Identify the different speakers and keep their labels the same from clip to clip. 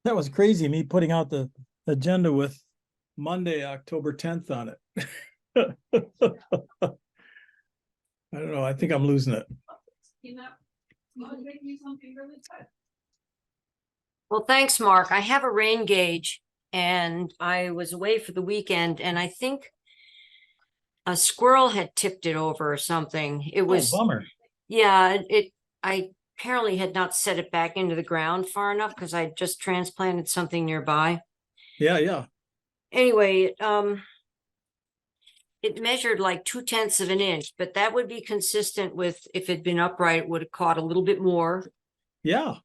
Speaker 1: That was crazy, me putting out the agenda with Monday, October 10th on it. I don't know. I think I'm losing it.
Speaker 2: Well, thanks, Mark. I have a rain gauge and I was away for the weekend and I think a squirrel had tipped it over or something. It
Speaker 1: Oh,
Speaker 2: was,
Speaker 1: bummer.
Speaker 2: yeah, I apparently had not set it back into the ground far enough because I just transplanted something nearby.
Speaker 1: Yeah, yeah.
Speaker 2: Anyway, it measured like 2/10 of an inch, but that would be consistent with if it'd been upright, it would have caught a little bit more.
Speaker 1: Yeah.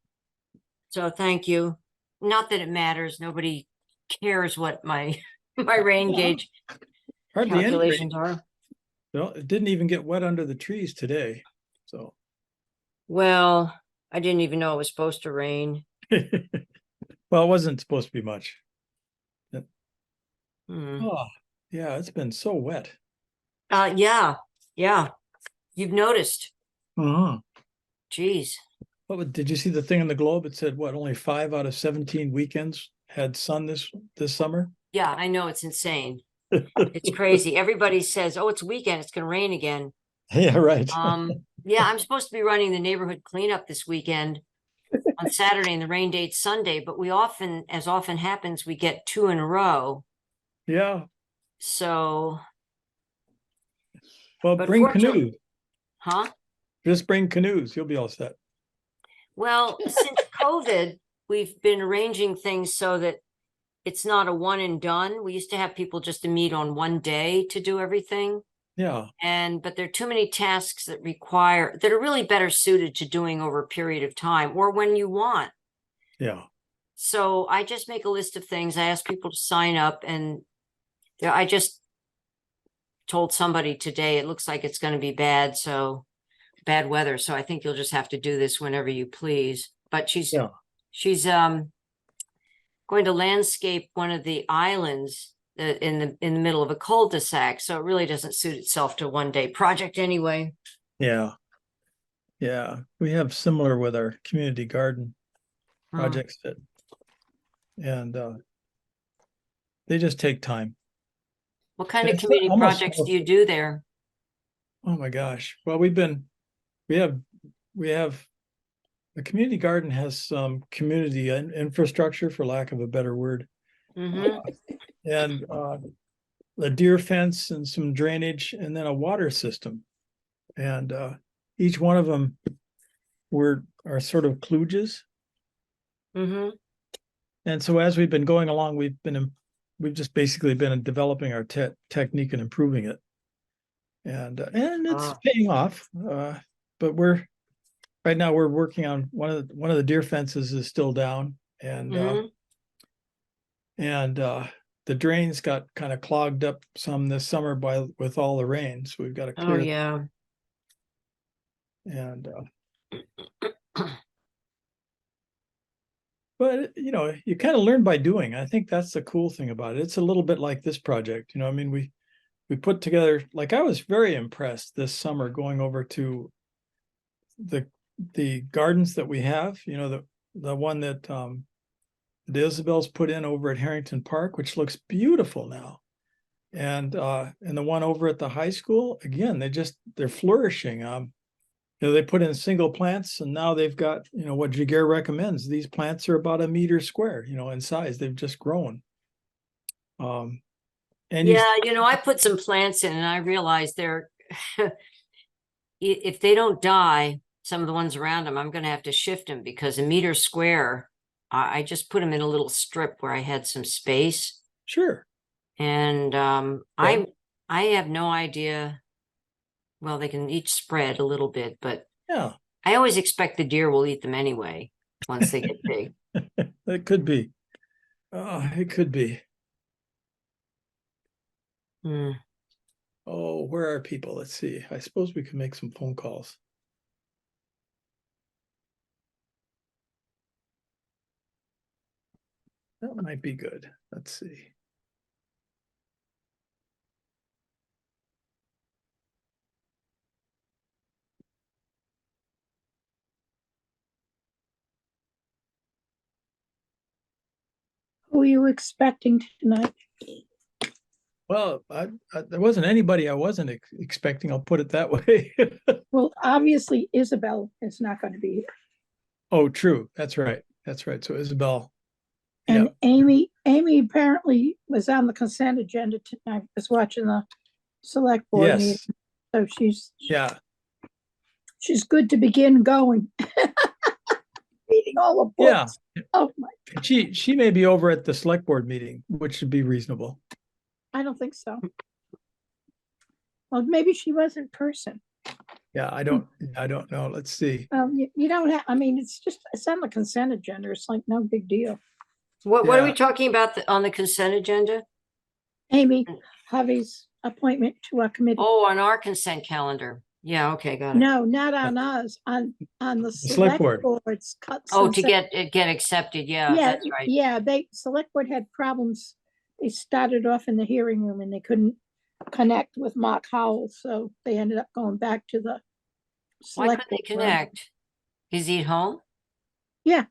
Speaker 2: So thank you. Not that it matters. Nobody cares what my my rain
Speaker 1: Yeah.
Speaker 2: gauge
Speaker 1: Hardly any rain.
Speaker 2: calculations are.
Speaker 1: No, it didn't even get wet under the trees today. So,
Speaker 2: Well, I didn't even know it was supposed to rain.
Speaker 1: well, it wasn't supposed to be much.
Speaker 2: Hmm.
Speaker 1: Oh, yeah, it's been so wet.
Speaker 2: Yeah, yeah. You've noticed.
Speaker 1: Uh-huh.
Speaker 2: Geez.
Speaker 1: Did you see the thing in the Globe? It said what, only 5 out of 17 weekends had sun this summer?
Speaker 2: Yeah, I know it's insane. It's crazy. Everybody says, "Oh, it's weekend. It's going to rain again."
Speaker 1: Yeah, right.
Speaker 2: Yeah, I'm supposed to be running the neighborhood cleanup this weekend on Saturday and the rain date's Sunday, but we often, as often happens, we get two in a row.
Speaker 1: Yeah.
Speaker 2: So,
Speaker 1: Well,
Speaker 2: but
Speaker 1: bring
Speaker 2: fortunately,
Speaker 1: canoes.
Speaker 2: huh?
Speaker 1: Just bring canoes. You'll be all set.
Speaker 2: Well, since COVID, we've been arranging things so that it's not a one and done. We used to have people just to meet on one day to do everything.
Speaker 1: Yeah.
Speaker 2: But there are too many tasks that are really better suited to doing over a period of time or when you want.
Speaker 1: Yeah.
Speaker 2: So I just make a list of things. I ask people to sign up and I just told somebody today, it looks like it's going to be bad. So bad weather. So I think you'll just have to do this whenever you please. But
Speaker 1: Yeah.
Speaker 2: she's going to landscape one of the islands in the middle of a cul-de-sac. So it really doesn't suit itself to one day project anyway.
Speaker 1: Yeah. Yeah. We have similar with our community garden projects and they just take time.
Speaker 2: What kind
Speaker 1: And
Speaker 2: of
Speaker 1: it's
Speaker 2: community
Speaker 1: almost,
Speaker 2: projects do you do there?
Speaker 1: oh my gosh. Well, we have the community garden has some community infrastructure, for lack of a better word,
Speaker 2: Mm-hmm.
Speaker 1: and a deer fence and some drainage, and then a water system. And each one of them are sort of kludges.
Speaker 2: Mm-hmm.
Speaker 1: And so as we've been going along, we've just basically been developing our technique and improving it, and it's paying off. But right now we're working on one of the deer fences is still down, and the drains got kind of clogged up some this summer with all the rain, so we've got to
Speaker 2: Oh
Speaker 1: clear.
Speaker 2: yeah.
Speaker 1: And but you kind of learn by doing. I think that's the cool thing about it. It's a little bit like this project. I mean, we put together, like, I was very impressed this summer going over to the gardens that we have. The one that the Isabel's put in over at Harrington Park, which looks beautiful now. And the one over at the high school, again, they're flourishing. They put in single plants, and now they've got, what Jaguar recommends. These plants are about 1 meter square, in size. They've just grown. And
Speaker 2: Yeah, I put some plants in and I realized if they don't die, some of the ones around them, I'm going to have to shift them because 1 meter square, I just put them in a little strip where I had some space.
Speaker 1: Sure.
Speaker 2: And
Speaker 1: Yeah.
Speaker 2: I have no idea. Well, they can each spread a little bit, but
Speaker 1: Yeah,
Speaker 2: I always expect the deer will eat them anyway once they get big.
Speaker 1: it could be. It could be.
Speaker 2: Hmm.
Speaker 1: Oh, where are people? Let's see. I suppose we can make some phone calls. That might be good. Let's see.
Speaker 3: Who are you expecting tonight?
Speaker 1: Well, there wasn't anybody I wasn't expecting. I'll put it that way.
Speaker 3: Well, obviously Isabel is not going to be here.
Speaker 1: Oh, true. That's right. That's right. So Isabel.
Speaker 3: And
Speaker 1: Yeah.
Speaker 3: Amy apparently was on the consent agenda tonight. I was watching the select board meeting.
Speaker 1: Yes.
Speaker 3: So
Speaker 1: Yeah.
Speaker 3: she's good to begin going. Reading all the
Speaker 1: Yeah.
Speaker 3: books. Oh my,
Speaker 1: She may be over at the select board meeting, which should be reasonable.
Speaker 3: I don't think so. Well, maybe she was in person.
Speaker 1: Yeah, I don't know. Let's see.
Speaker 3: You don't have, I mean, it's on the consent agenda. It's like no big deal.
Speaker 2: What are we
Speaker 1: Yeah.
Speaker 2: talking about on the consent agenda?
Speaker 3: Amy Hovey's appointment to a committee.
Speaker 2: Oh, on our consent calendar. Yeah, okay, got it.
Speaker 3: No, not on us, on the
Speaker 1: select
Speaker 3: select
Speaker 1: board.
Speaker 3: board's cut.
Speaker 2: Oh, to get accepted. Yeah,
Speaker 3: Yeah,
Speaker 2: that's right.
Speaker 3: yeah, select board had problems. They started off in the hearing room and they couldn't connect with Mark Howell, so they ended up going back to the
Speaker 2: Why
Speaker 3: select
Speaker 2: couldn't they
Speaker 3: board room.
Speaker 2: connect? Is he at home?
Speaker 3: Yeah.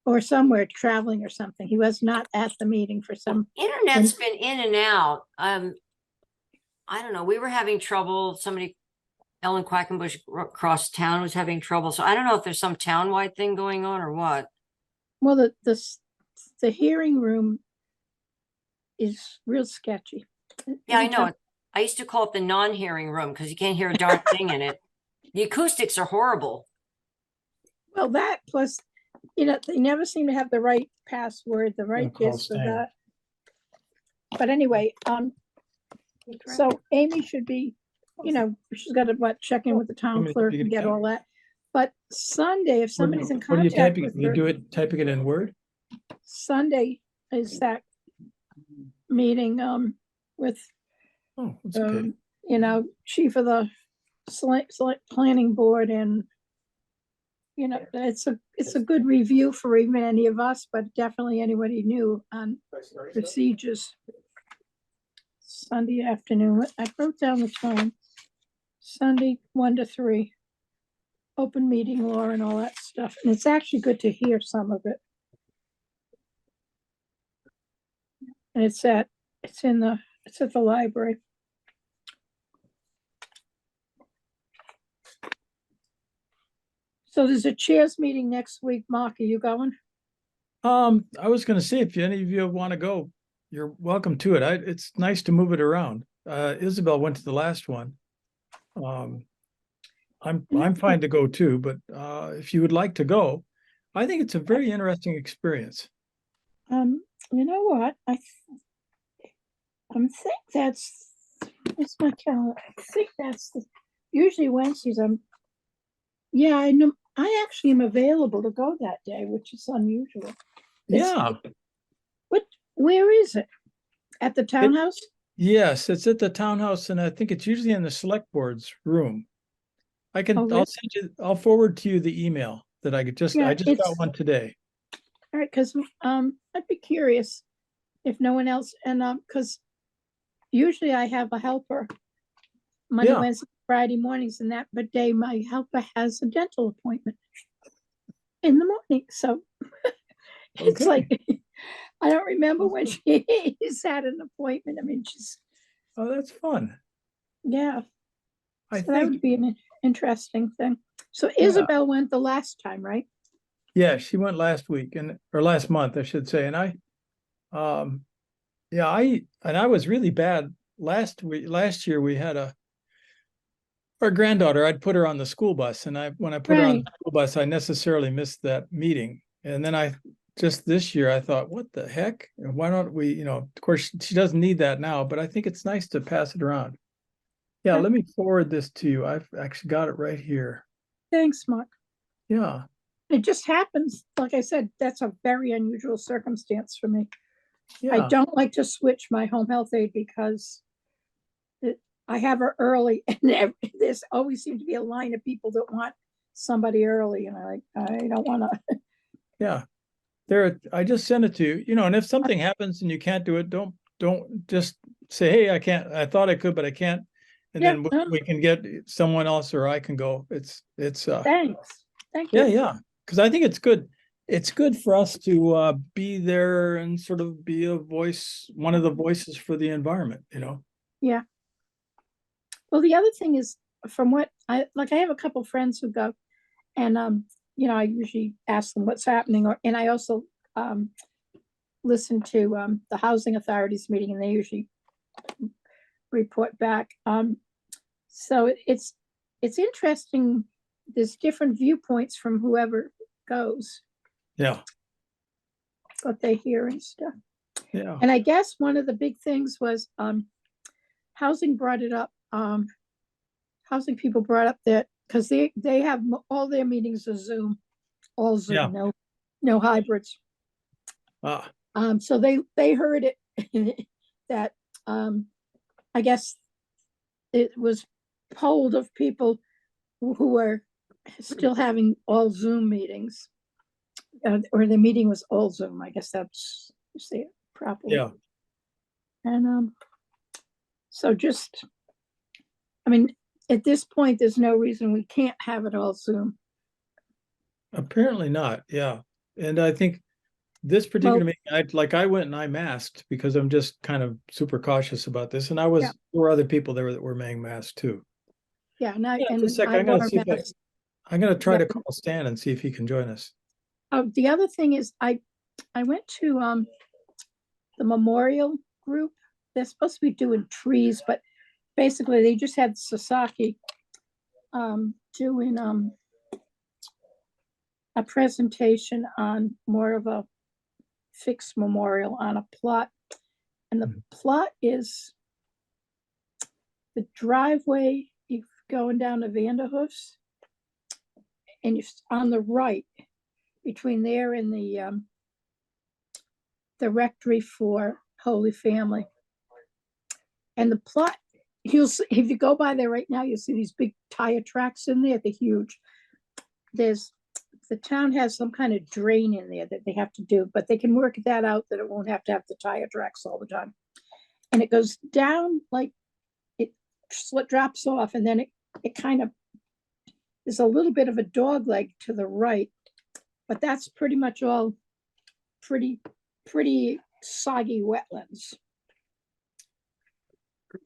Speaker 3: Or somewhere traveling or something. He was not at the meeting for some.
Speaker 2: Internet's been in and out. I don't know. We were having trouble. Ellen Quackenbush across town was having trouble. So I don't know if there's some townwide thing going on or what.
Speaker 3: Well, the hearing room is real sketchy.
Speaker 2: Yeah, I know. I used to call it the non-hearing room because you can't hear a darn thing in it. The acoustics are horrible.
Speaker 3: Well, that plus, they never seem to have the right password, the right this or that. But anyway, so Amy should be, she's got to check in with the town clerk and get all that. But Sunday, if somebody's in
Speaker 1: What are you
Speaker 3: contact
Speaker 1: typing?
Speaker 3: with
Speaker 1: You
Speaker 3: her,
Speaker 1: do it, typing it in Word?
Speaker 3: Sunday is that meeting with
Speaker 1: Oh, that's okay.
Speaker 3: chief of the select planning board, and it's a good review for even any of us, but definitely anybody new on procedures. Sunday afternoon, I wrote down the time. Sunday 1 to 3. Open meeting law and all that stuff, and it's actually good to hear some of it. And it's at the library. So there's a chairs meeting next week. Mark, are you going?
Speaker 1: I was going to say, if any of you want to go, you're welcome to it. It's nice to move it around. Isabel went to the last one. I'm fine to go too, but if you would like to go, I think it's a very interesting experience.
Speaker 3: You know what? I think that's my calendar. I think that's usually Wednesdays. Yeah, I know. I actually am available to go that day, which is unusual.
Speaker 1: Yeah.
Speaker 3: Where is it? At the townhouse?
Speaker 1: Yes, it's at the townhouse, and I think it's usually in the select board's room. I'll send you. I'll forward to you the email that I just got one today.
Speaker 3: All right, because I'd be curious if no one else, and because usually I have a helper Monday, Wednesday, Friday mornings, and that but day my helper has a dental appointment in the morning, so it's like I don't remember when she's had an appointment. I mean,
Speaker 1: oh, that's fun.
Speaker 3: Yeah,
Speaker 1: I
Speaker 3: think that would be an interesting thing. So Isabel went the last time, right?
Speaker 1: Yeah, she went last week or last month, I should say. And I was really bad last year. We had our granddaughter, I'd put her on the school bus, and when I put her on the school bus, I necessarily missed that meeting. And then just this year, I thought, what the heck? Why don't we, of course, she doesn't need that now, but I think it's nice to pass it around. Yeah, let me forward this to you. I've actually got it right here.
Speaker 3: Thanks, Mark.
Speaker 1: Yeah.
Speaker 3: It just happens, like I said, that's a very unusual circumstance for me.
Speaker 1: Yeah.
Speaker 3: I don't like to switch my home health aide because I have her early, and there's always seems to be a line of people that want somebody early, and I don't want to.
Speaker 1: Yeah. I just sent it to you, and if something happens and you can't do it, don't just say, hey, I can't, I thought I could, but I can't. And then we can get someone else, or I can go. It's
Speaker 3: thanks. Thank you.
Speaker 1: Yeah. Because I think it's good. it's good for us to be there and sort of be a voice, one of the voices for the environment, you know?
Speaker 3: Yeah. Well, the other thing is, from what I have a couple friends who go, and I usually ask them what's happening, and I also listen to the housing authorities meeting, and they usually report back. So it's interesting. There's different viewpoints from whoever goes,
Speaker 1: Yeah,
Speaker 3: what they hear and stuff.
Speaker 1: yeah,
Speaker 3: And I guess one of the big things was housing brought it up. Housing people brought up that because they have all their meetings are Zoom, all
Speaker 1: yeah.
Speaker 3: Zoom, no hybrids.
Speaker 1: Ah,
Speaker 3: So they heard it that I guess it was polled of people who were still having all Zoom meetings, or the meeting was all Zoom. I guess that's, you say it properly.
Speaker 1: yeah.
Speaker 3: And so just, I mean, at this point, there's no reason we can't have it all Zoom.
Speaker 1: Apparently not. Yeah. And I think this particular
Speaker 3: Well,
Speaker 1: meeting, I went and I masked because I'm just kind of super cautious about this. And
Speaker 3: Yeah.
Speaker 1: there were other people there that were wearing masks too.
Speaker 3: yeah, and
Speaker 1: Yeah, for a second,
Speaker 3: I
Speaker 1: I'm gonna
Speaker 3: wore
Speaker 1: see if
Speaker 3: masks.
Speaker 1: I'm gonna try
Speaker 3: Yeah.
Speaker 1: to call Stan and see if he can join us.
Speaker 3: The other thing is, I went to the memorial group. They're supposed to be doing trees, but basically they just had Sasaki doing a presentation on more of a fixed memorial on a plot. And the plot is the driveway, you going down to Vanderhoof's, and you're on the right between there and the rectory for Holy Family. And the plot, if you go by there right now, you'll see these big tire tracks in there. They're huge. The town has some kind of drain in there that they have to do, but they can work that out that it won't have to have the tire tracks all the time. And it goes down, like it drops off, and then it kind of, there's a little bit of a dog leg to the right, but that's pretty much all pretty soggy wetlands.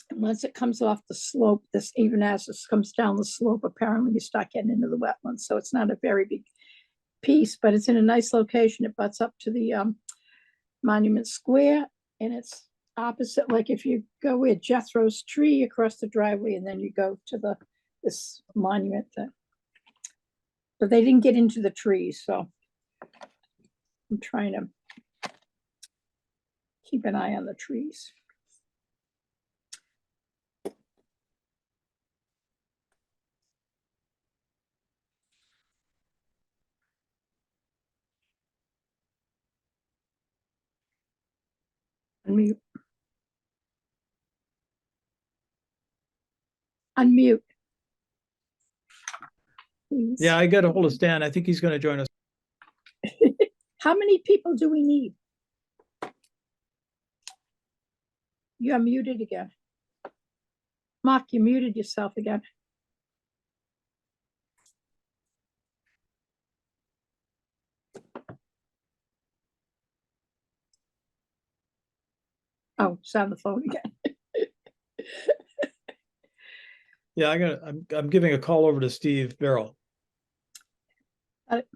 Speaker 3: And once it comes off the slope, even as this comes down the slope, apparently you start getting into the wetlands. So it's not a very big piece, but it's in a nice location. It butts up to the Monument Square, and it's opposite, like if you go with Jethro's tree across the driveway, and then you go to this monument thing. But they didn't get into the trees, so I'm trying to keep an eye on the trees. Unmute. Unmute. Please.
Speaker 1: Yeah, I got a hold of Stan. I think he's gonna join us.
Speaker 3: How many people do we need? You're muted again. Mark, you muted yourself again. Oh, it's on the phone again.
Speaker 1: Yeah, I'm giving a call over to Steve Barrel.
Speaker 3: Got it.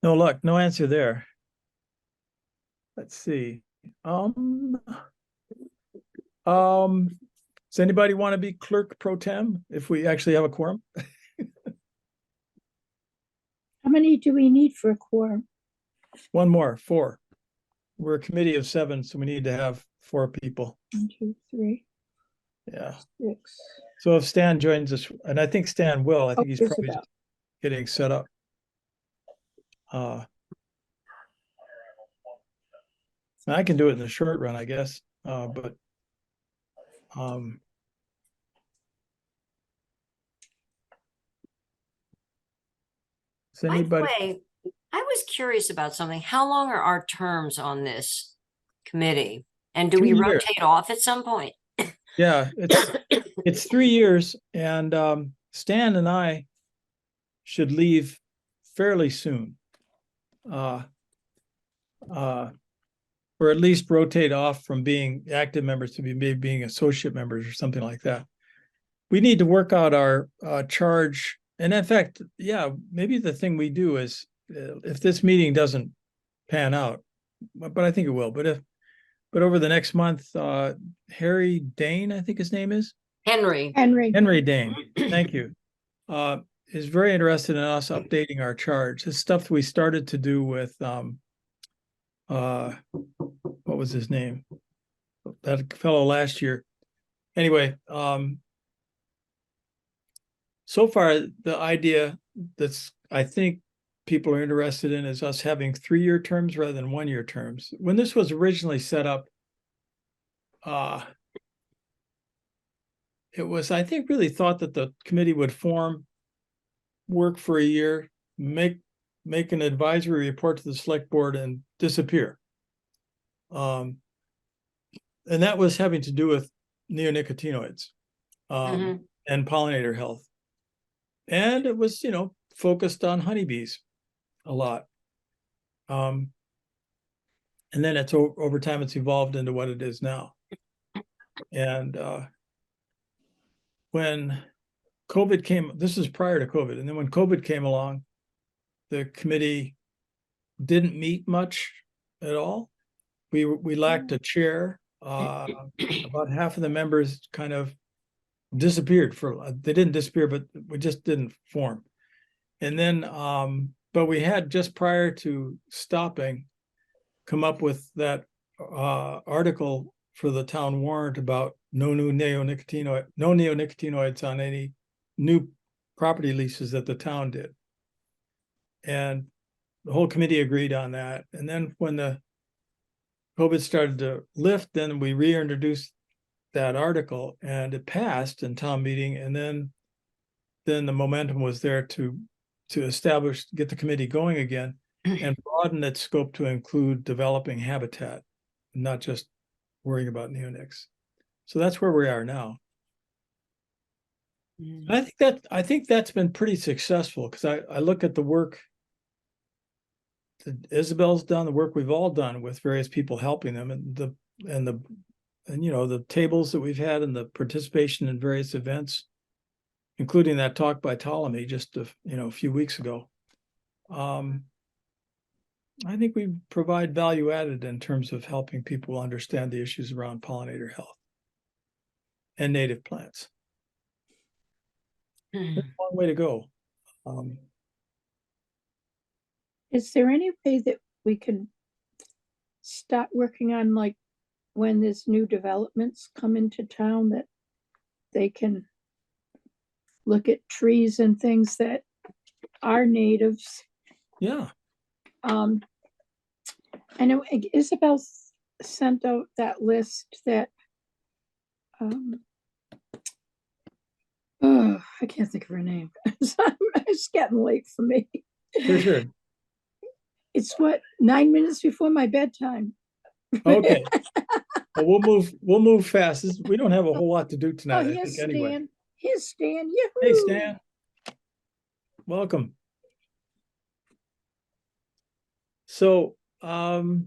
Speaker 1: No luck, no answer there. Let's see. Does anybody want to be clerk pro tem if we actually have a quorum?
Speaker 3: How many do we need for a quorum?
Speaker 1: One more, 4. We're a committee of 7, so we need to have 4 people.
Speaker 3: 1, 2, 3,
Speaker 1: Yeah.
Speaker 3: 6.
Speaker 1: So if Stan joins us, and I think Stan will, I think he's probably
Speaker 3: Isabel.
Speaker 1: just getting set up. I can do it in the short run, I guess, but is
Speaker 2: By the
Speaker 1: anybody?
Speaker 2: way, I was curious about something. How long are our terms on this committee? And do
Speaker 1: 3
Speaker 2: we
Speaker 1: years.
Speaker 2: rotate off at some point?
Speaker 1: Yeah, it's 3 years, and Stan and I should leave fairly soon. Or at least rotate off from being active members to maybe being associate members or something like that. We need to work out our charge. And in fact, yeah, maybe the thing we do is if this meeting doesn't pan out, but I think it will. But over the next month, Harry Dane, I think his name is
Speaker 2: Henry.
Speaker 1: Henry Dane. Thank you. Is very interested in us updating our charge. It's stuff we started to do with what was his name? That fellow last year. Anyway, so far the idea that's I think people are interested in is us having 3-year terms rather than 1-year terms. When this was originally set up, it was, I think, really thought that the committee would form, work for a year, make an advisory report to the select board and disappear. And that was having to do with neonicotinoids and pollinator health. And it was, focused on honeybees a lot. And then it's over time, it's evolved into what it is now. And when COVID came, this is prior to COVID. And then when COVID came along, the committee didn't meet much at all. We lacked a chair. About half of the members kind of disappeared they didn't disappear, but we just didn't form. And then, but we had just prior to stopping, come up with that article for the town warrant about no neonicotinoids on any new property leases that the town did. And the whole committee agreed on that. And then when the COVID started to lift, then we reintroduced that article and it passed in town meeting. And then the momentum was there to establish, get the committee going again and broaden its scope to include developing habitat, not just worrying about neonics. So that's where we are now. And I think that's been pretty successful because I look at the work that Isabel's done, the work we've all done with various people helping them, and the tables that we've had and the participation in various events, including that talk by Ptolemy just a few weeks ago. I think we provide value added in terms of helping people understand the issues around pollinator health and native plants. It's a long way to go.
Speaker 3: Is there any way that we can start working on, like, when there's new developments come into town, that they can look at trees and things that are natives?
Speaker 1: Yeah.
Speaker 3: I know Isabel sent out that list that I can't think of her name. It's getting late for me.
Speaker 1: Sure.
Speaker 3: It's 9 minutes before my bedtime.
Speaker 1: Okay. Well, we'll move fast. We don't have a whole lot to do tonight, I
Speaker 3: here's
Speaker 1: think, anyway.
Speaker 3: Stan. Here's Stan. Yahoo!
Speaker 1: Hey, Stan. Welcome. So, have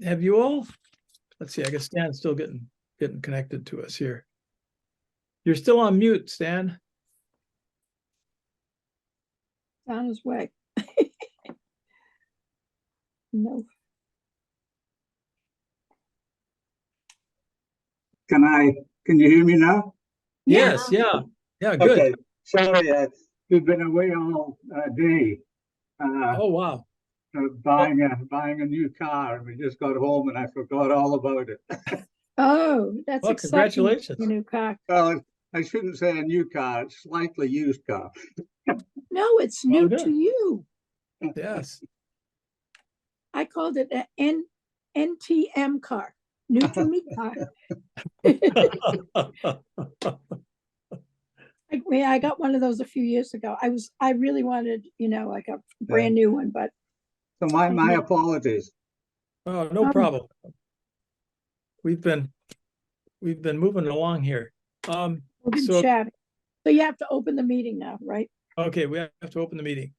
Speaker 1: you all? Let's see. I guess Stan's still getting connected to us here. You're still on mute, Stan.
Speaker 3: On his way. No.
Speaker 4: Can you hear me now?
Speaker 1: Yes. Yeah. Good.
Speaker 4: Okay. Sorry, we've been away all day,
Speaker 1: Oh, wow.
Speaker 4: buying a new car, and we just got home and I forgot all about it.
Speaker 3: Oh, that's
Speaker 1: Well,
Speaker 3: exciting.
Speaker 1: congratulations.
Speaker 3: Your new car.
Speaker 4: Well, I shouldn't say a new car, it's slightly used car.
Speaker 3: No, it's
Speaker 1: Well,
Speaker 3: new
Speaker 1: good.
Speaker 3: to you.
Speaker 1: Yes.
Speaker 3: I called it an NTM car, new to me car. I got one of those a few years ago. I really wanted, like a brand new one, but
Speaker 4: So my apologies.
Speaker 1: Oh, no problem. We've been moving along here.
Speaker 3: we've been
Speaker 1: So,
Speaker 3: chatting. So you have to open the meeting now, right?
Speaker 1: okay, we have to open the meeting.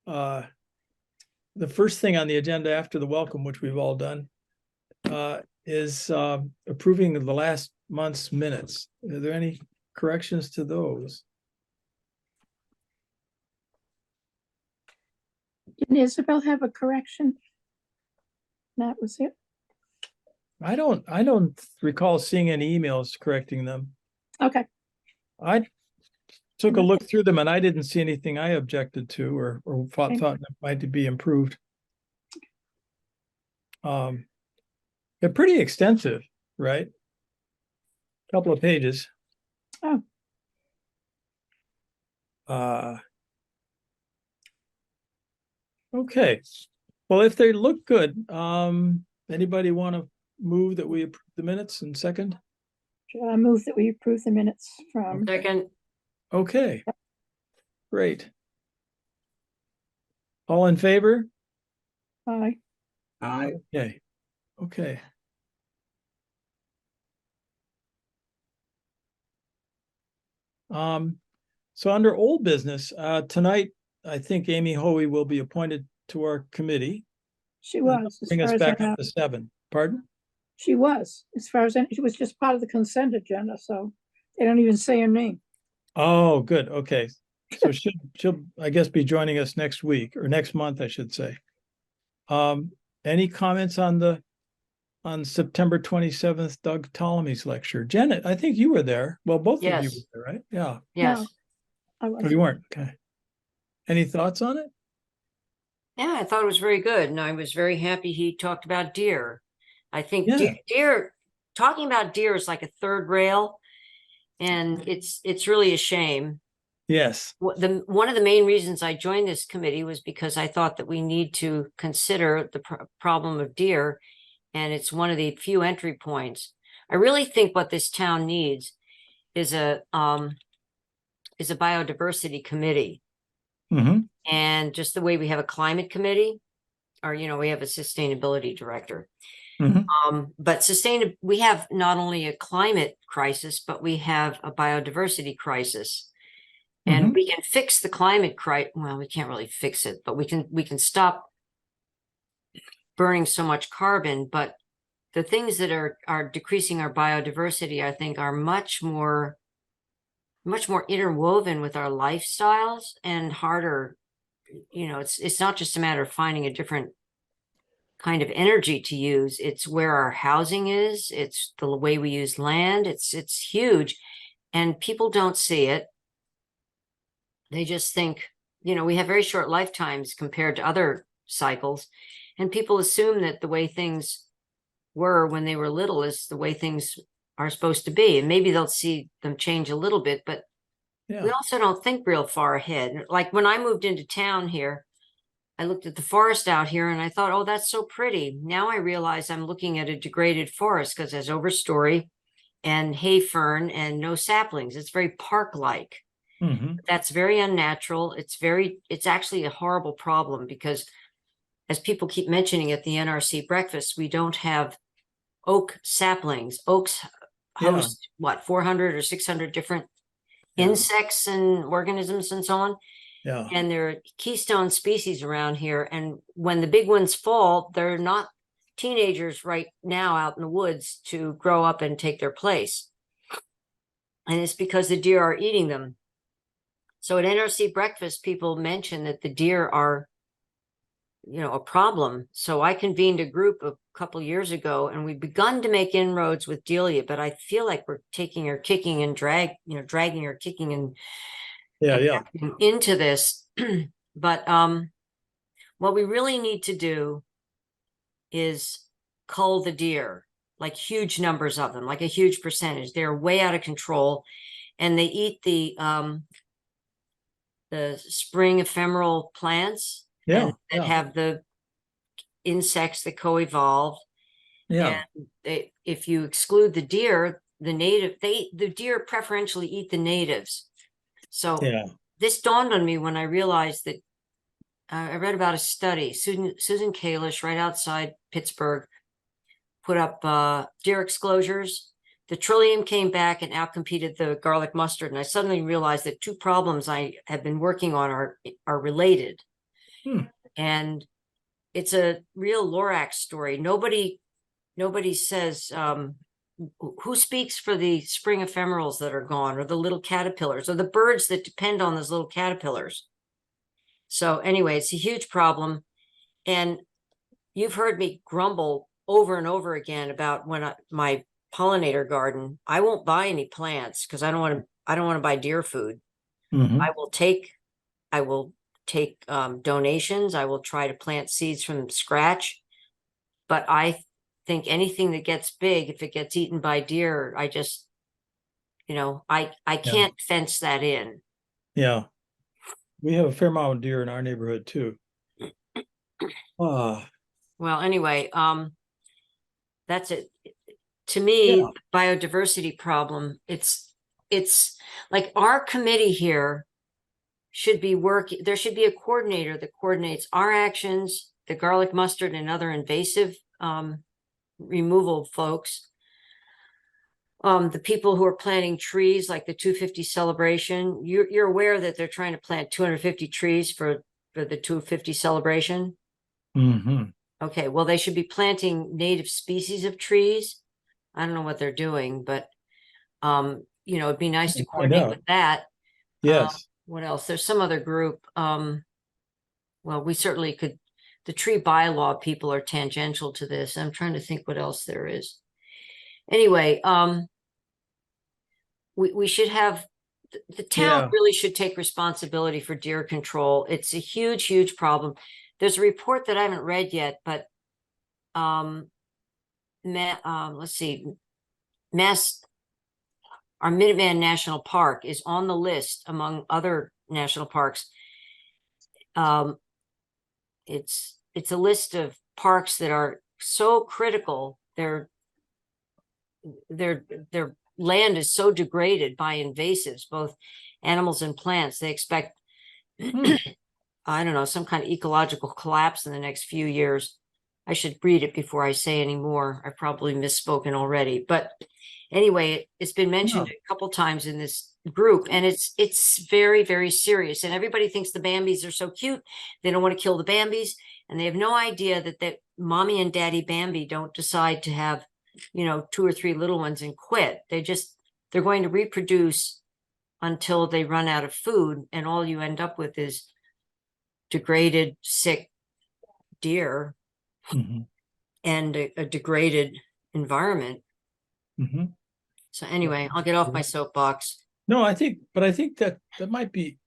Speaker 1: The first thing on the agenda after the welcome, which we've all done, is approving of the last month's minutes. Are there any corrections to those?
Speaker 3: Didn't Isabel have a correction? That was it.
Speaker 1: I don't recall seeing any emails correcting them.
Speaker 3: Okay.
Speaker 1: I took a look through them and I didn't see anything I objected to or thought
Speaker 3: Okay.
Speaker 1: that might be improved. They're pretty extensive, right? Couple of pages.
Speaker 3: Oh.
Speaker 1: Okay. Well, if they look good, anybody want to move that we approve the minutes in second?
Speaker 3: I move that we approve the minutes from,
Speaker 2: Second,
Speaker 1: Okay. Great. All in favor?
Speaker 3: aye.
Speaker 1: Okay. Okay. So under old business, tonight, I think Amy Hoey will be appointed to our committee.
Speaker 3: She was, as
Speaker 1: Bring
Speaker 3: far
Speaker 1: us
Speaker 3: as I
Speaker 1: back
Speaker 3: know.
Speaker 1: up to 7. Pardon?
Speaker 3: She was, as far as I, she was just part of the consent agenda, so they don't even say her name.
Speaker 1: Oh, good. Okay. So she'll, I guess, be joining us next week or next month, I should say. Any comments on September 27th, Doug Ptolemy's lecture? Janet, I think you were there. Well, both of you
Speaker 2: Yes.
Speaker 1: were there, right? Yeah.
Speaker 2: yes.
Speaker 3: No. I
Speaker 1: Oh,
Speaker 3: wasn't.
Speaker 1: you weren't. Okay. Any thoughts on it?
Speaker 2: Yeah, I thought it was very good, and I was very happy he talked about deer. I think
Speaker 1: Yeah.
Speaker 2: deer, talking about deer is like a third rail, and it's really a shame.
Speaker 1: Yes.
Speaker 2: One of the main reasons I joined this committee was because I thought that we need to consider the problem of deer, and it's one of the few entry points. I really think what this town needs is a biodiversity committee.
Speaker 1: Mm-hmm.
Speaker 2: And just the way we have a climate committee, or we have a sustainability director.
Speaker 1: Mm-hmm.
Speaker 2: But we have not only a climate crisis, but we have a biodiversity crisis. And we can fix the climate crisis. Well, we can't really fix it, but we can stop burning so much carbon. But the things that are decreasing our biodiversity, I think, are much more interwoven with our lifestyles and harder. It's not just a matter of finding a different kind of energy to use. It's where our housing is. It's the way we use land. It's huge, and people don't see it. They just think, we have very short lifetimes compared to other cycles, and people assume that the way things were when they were little is the way things are supposed to be, and maybe they'll see them change a little bit, but we also don't think real far ahead. Like when I moved into town here, I looked at the forest out here and I thought, oh, that's so pretty. Now I realize I'm looking at a degraded forest because there's overstory and hay fern and no saplings. It's very park-like.
Speaker 1: Mm-hmm.
Speaker 2: That's very unnatural. It's actually a horrible problem because, as people keep mentioning at the NRC breakfast, we don't have oak saplings. Oaks host 400 or 600 different insects and organisms and so on.
Speaker 1: Yeah.
Speaker 2: And there are keystone species around here. And when the big ones fall, they're not teenagers right now out in the woods to grow up and take their place. And it's because the deer are eating them. So at NRC breakfast, people mention that the deer are, a problem. So I convened a group a couple years ago, and we've begun to make inroads with Delia, but I feel like we're taking her kicking and dragging her kicking and
Speaker 1: Yeah.
Speaker 2: into this. But what we really need to do is cull the deer, like huge numbers of them, like a huge percentage. They're way out of control, and they eat the spring ephemeral plants
Speaker 1: Yeah.
Speaker 2: that have the insects that co-evolve.
Speaker 1: Yeah.
Speaker 2: And if you exclude the deer, the deer preferentially eat the natives. So
Speaker 1: Yeah.
Speaker 2: this dawned on me when I realized that I read about a study. Susan Kalish, right outside Pittsburgh, put up deer exclosures. The Trillium came back and outcompeted the garlic mustard. And I suddenly realized that two problems I have been working on are related. And it's a real Lorax story. Nobody says who speaks for the spring ephemerals that are gone, or the little caterpillars, or the birds that depend on those little caterpillars. So anyway, it's a huge problem. And you've heard me grumble over and over again about my pollinator garden. I won't buy any plants because I don't want to buy deer food.
Speaker 1: Mhm.
Speaker 2: I will take donations. I will try to plant seeds from scratch. But I think anything that gets big, if it gets eaten by deer, I just, I can't fence that in.
Speaker 1: Yeah. We have a fair amount of deer in our neighborhood too.
Speaker 2: Well, anyway, that's it. To me,
Speaker 1: Yeah.
Speaker 2: the biodiversity problem, it's like our committee here should be working. There should be a coordinator that coordinates our actions, the garlic mustard and other invasive removal folks. The people who are planting trees, like the 250 celebration, you're aware that they're trying to plant 250 trees for the 250 celebration.
Speaker 1: Mhm.
Speaker 2: Okay, well, they should be planting native species of trees. I don't know what they're doing, but it'd be nice to
Speaker 1: We'll find
Speaker 2: coordinate
Speaker 1: out.
Speaker 2: with that.
Speaker 1: Yes.
Speaker 2: What else? There's some other group. Well, we certainly could. The tree bylaw people are tangential to this. I'm trying to think what else there is. Anyway, we should have the town
Speaker 1: Yeah.
Speaker 2: really should take responsibility for deer control. It's a huge, huge problem. There's a report that I haven't read yet, but let's see, our Minuteman National Park is on the list among other national parks. It's a list of parks that are so critical. Their land is so degraded by invasives, both animals and plants. They expect, I don't know, some kind of ecological collapse in the next few years. I should read it before I say any more. I've probably misspoken already, but anyway, it's been mentioned a couple times in this group, and it's very, very serious. And everybody thinks the Bambis are so cute. They don't want to kill the Bambis, and they have no idea that mommy and daddy Bambi don't decide to have, 2 or 3 little ones and quit. They're going to reproduce until they run out of food, and all you end up with is degraded, sick deer and a degraded environment. So anyway, I'll get off my soapbox.
Speaker 1: No, I think that might be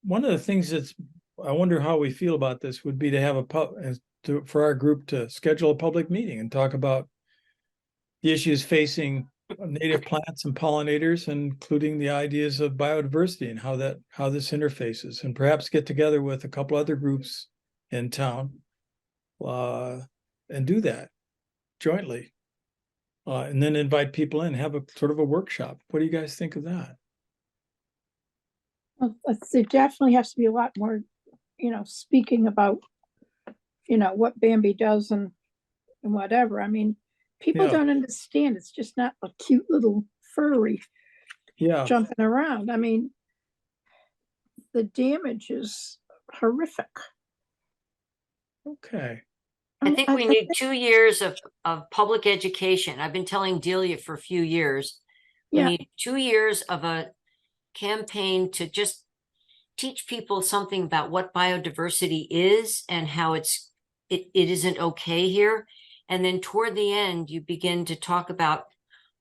Speaker 1: one of the things I wonder how we feel about this would be to have for our group to schedule a public meeting and talk about the issues facing native plants and pollinators, including the ideas of biodiversity and how this interfaces, and perhaps get together with a couple other groups in town and do that jointly. And then invite people in, have a sort of a workshop. What do you guys think of that?
Speaker 3: Well, there definitely has to be a lot more, speaking about, what Bambi does and whatever. I mean, people
Speaker 1: Yeah.
Speaker 3: don't understand. It's just not a cute little furry
Speaker 1: Yeah.
Speaker 3: jumping around. I mean, the damage is horrific.
Speaker 1: Okay.
Speaker 2: I think we need 2 years of public education. I've been telling Delia for a few years. We need 2 years of a campaign to just teach people something about what biodiversity is and how it isn't okay here. And then toward the end, you begin to talk about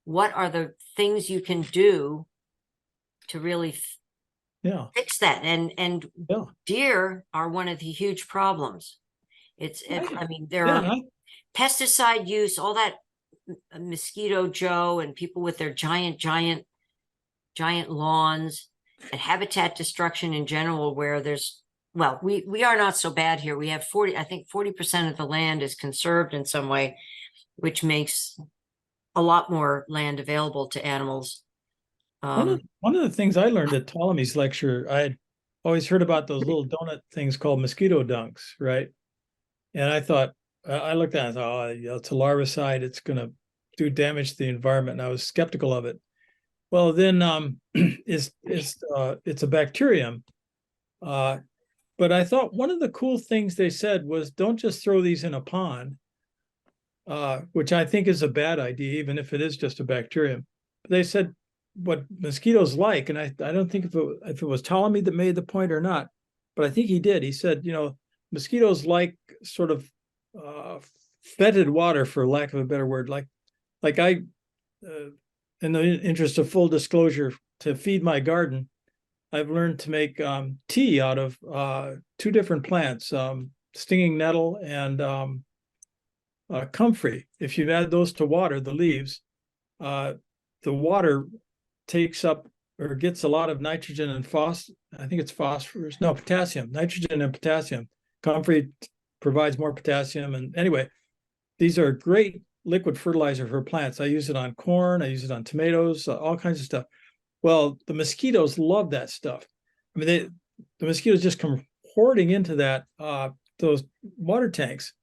Speaker 2: what are the things you can do to really fix that. And
Speaker 1: Yeah.
Speaker 2: deer are one of the huge problems.
Speaker 1: Right.
Speaker 2: I mean, there
Speaker 1: Yeah,
Speaker 2: are pesticide use, all that mosquito Joe and people with their giant lawns and habitat destruction in general, where there's, well, we are not so bad here. We have 40% of the land is conserved in some way, which makes a lot more land available to animals.
Speaker 1: one of the things I learned at Ptolemy's lecture, I had always heard about those little donut things called mosquito dunks, right? And I thought, I looked at it, I thought, oh, you know, it's a larvicide, it's going to do damage to the environment. And I was skeptical of it. Well, then it's a bacterium. But I thought one of the cool things they said was, don't just throw these in a pond, which I think is a bad idea, even if it is just a bacterium. But they said what mosquitoes like, and I don't think if it was Ptolemy that made the point or not, but I think he did. He said, you know, mosquitoes like sort of fetid water, for lack of a better word. Like I, in the interest of full disclosure, to feed my garden, I've learned to make tea out of two different plants, stinging nettle and comfrey. If you add those to water, the leaves, the water takes up or gets a lot of nitrogen and I think it's phosphorus, no, potassium, nitrogen and potassium. Comfrey provides more potassium. And anyway, these are great liquid fertilizer for plants. I use it on corn, I use it on tomatoes, all kinds of stuff. Well, the mosquitoes love that stuff. I mean, the mosquitoes just come hoarding into those water tanks.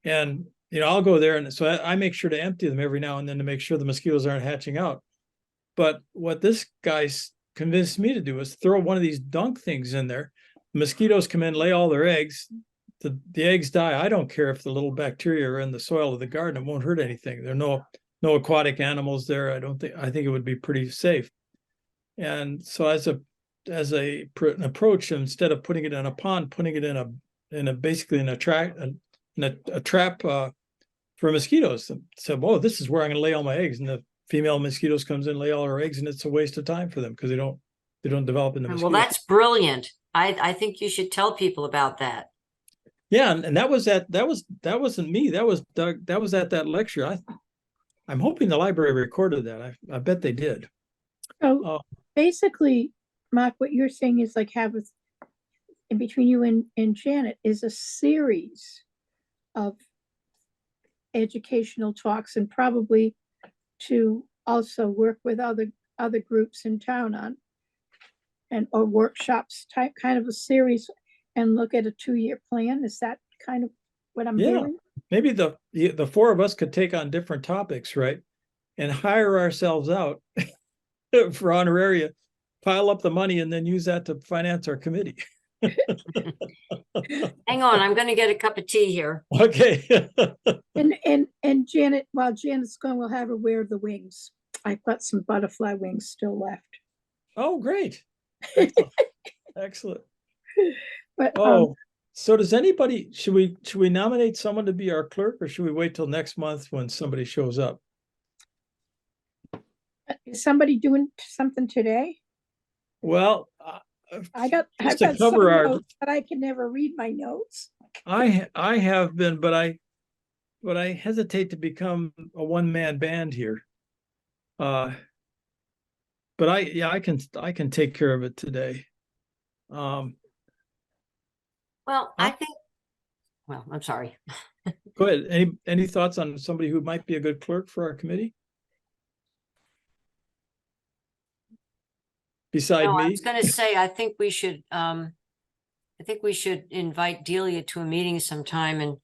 Speaker 1: And, you know, I'll go there. And so I make sure to empty them every now and then to make sure the mosquitoes aren't hatching out. But what this guy convinced me to do is throw one of these dunk things in there. The mosquitoes come in, lay all their eggs. The eggs die. I don't care if the little bacteria are in the soil of the garden. It won't hurt anything. There are no aquatic animals there. I think it would be pretty safe. And so as an approach, instead of putting it in a pond, putting it basically in a trap for mosquitoes. So, oh, this is where I'm going to lay all my eggs. And the female mosquitoes comes in, lay all her eggs, and it's a waste of time for them because they don't develop into mosquitoes.
Speaker 2: Well, that's brilliant. I think you should tell people about that.
Speaker 1: Yeah, and that wasn't me. That was Doug. That was at that lecture. I'm hoping the library recorded that. I bet they did.
Speaker 3: So basically, Mark, what you're saying is like in between you and Janet is a series of educational talks, and probably to also work with other groups in town or workshops type, kind of a series, and look at a 2-year plan. Is that kind of what I'm hearing?
Speaker 1: Maybe the four of us could take on different topics, right? And hire ourselves out for honoraria, pile up the money, and then use that to finance our committee.
Speaker 2: Hang on, I'm going to get a cup of tea here.
Speaker 1: Okay.
Speaker 3: And Janet, while Janet's gone, we'll have her wear the wings. I've got some butterfly wings still left.
Speaker 1: Oh, great. Excellent. Excellent.
Speaker 3: But
Speaker 1: so does anybody, should we nominate someone to be our clerk, or should we wait till next month when somebody shows up?
Speaker 3: is somebody doing something today?
Speaker 1: Well,
Speaker 3: I've got
Speaker 1: cover
Speaker 3: some notes, but I can never read my notes.
Speaker 1: I have been, but I hesitate to become a one-man band here. But I can take care of it today.
Speaker 2: Well, I'm sorry.
Speaker 1: Go ahead. Any thoughts on somebody who might be a good clerk for our committee? Beside me?
Speaker 2: I was going to say, I think we should invite Delia to a meeting sometime and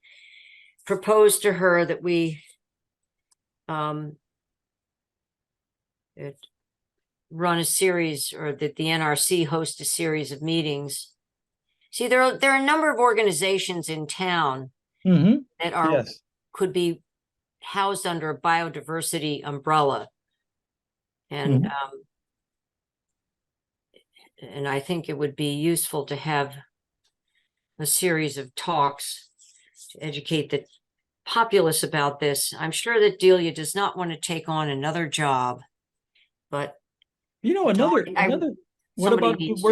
Speaker 2: propose to her that we run a series, or that the NRC host a series of meetings. See, there are a number of organizations in town that could be housed under a biodiversity umbrella. And and I think it would be useful to have a series of talks to educate the populace about this. I'm sure that Delia does not want to take on another job, but
Speaker 1: you know, What
Speaker 2: somebody
Speaker 1: about
Speaker 2: needs to.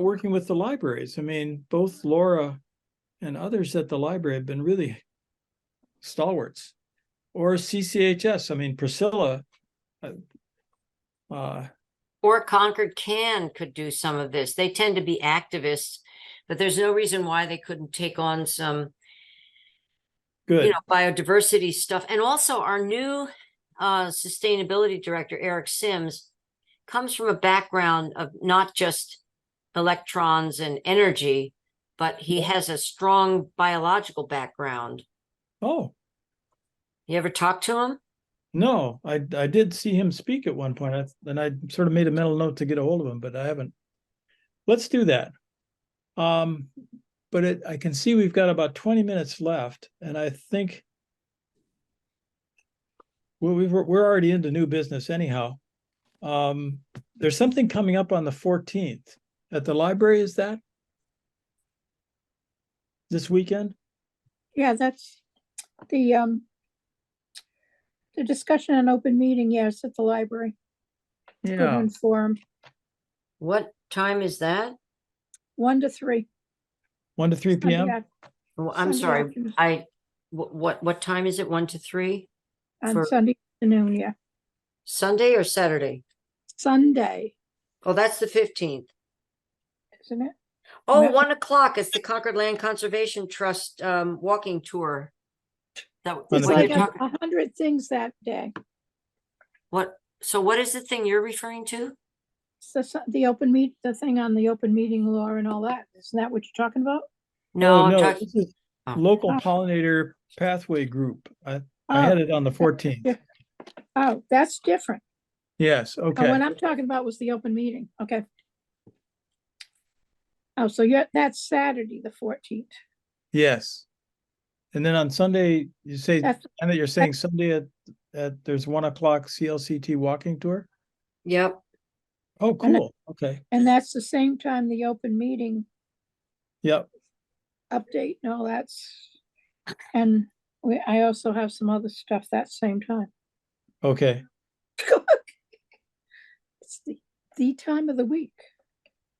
Speaker 1: working with the libraries? I mean, both Laura and others at the library have been really stalwarts. Or CCHS. I mean, Priscilla.
Speaker 2: Or Concord could do some of this. They tend to be activists, but there's no reason why they couldn't take on some,
Speaker 1: Good.
Speaker 2: biodiversity stuff. And also our new sustainability director, Eric Sims, comes from a background of not just electrons and energy, but he has a strong biological background.
Speaker 1: Oh,
Speaker 2: You ever talk to him?
Speaker 1: no, I did see him speak at one point, and I sort of made a mental note to get a hold of him, but I haven't. Let's do that. But I can see we've got about 20 minutes left, and I think we're already into new business anyhow. There's something coming up on the 14th at the library. Is that this weekend?
Speaker 3: Yeah, that's the discussion on open meeting, yes, at the library. Good
Speaker 1: Yeah,
Speaker 3: one for 'em.
Speaker 2: What time is that?
Speaker 3: 1 to 3.
Speaker 1: 1 to 3 p.m.
Speaker 2: I'm
Speaker 3: Sunday
Speaker 2: sorry.
Speaker 3: afternoon.
Speaker 2: What time is it? 1 to 3?
Speaker 3: On
Speaker 2: For
Speaker 3: Sunday afternoon, yeah.
Speaker 2: Sunday or Saturday?
Speaker 3: Sunday,
Speaker 2: Oh, that's the 15th.
Speaker 3: isn't it?
Speaker 2: Oh,
Speaker 3: Yeah.
Speaker 2: 1 o'clock. It's the Concord Land Conservation Trust walking tour. That
Speaker 1: On
Speaker 3: It's
Speaker 1: the
Speaker 2: what you're
Speaker 3: like
Speaker 1: 15th.
Speaker 2: talking.
Speaker 3: 100 things that day.
Speaker 2: What? So what is the thing you're referring to?
Speaker 3: It's the open the thing on the open meeting law and all that. Isn't that what you're talking about?
Speaker 2: No,
Speaker 1: Oh
Speaker 2: I'm
Speaker 1: no,
Speaker 2: talking.
Speaker 1: this is
Speaker 2: Oh.
Speaker 1: local
Speaker 3: Oh.
Speaker 1: pollinator pathway group. I
Speaker 3: Oh,
Speaker 1: had it on the 14th.
Speaker 3: yeah. Oh, that's different.
Speaker 1: Yes,
Speaker 3: Oh,
Speaker 1: okay.
Speaker 3: what I'm talking about was the open meeting. Okay. Oh, so that's Saturday, the 14th.
Speaker 1: Yes. And then on Sunday, you say,
Speaker 3: That's
Speaker 1: and that you're saying Sunday at there's 1 o'clock CLCT walking tour?
Speaker 2: Yep.
Speaker 1: Oh,
Speaker 3: And
Speaker 1: cool. Okay.
Speaker 3: and that's the same time the open meeting
Speaker 1: Yep.
Speaker 3: update and all that's, and I also have some other stuff that same time.
Speaker 1: Okay.
Speaker 3: It's the time of the week.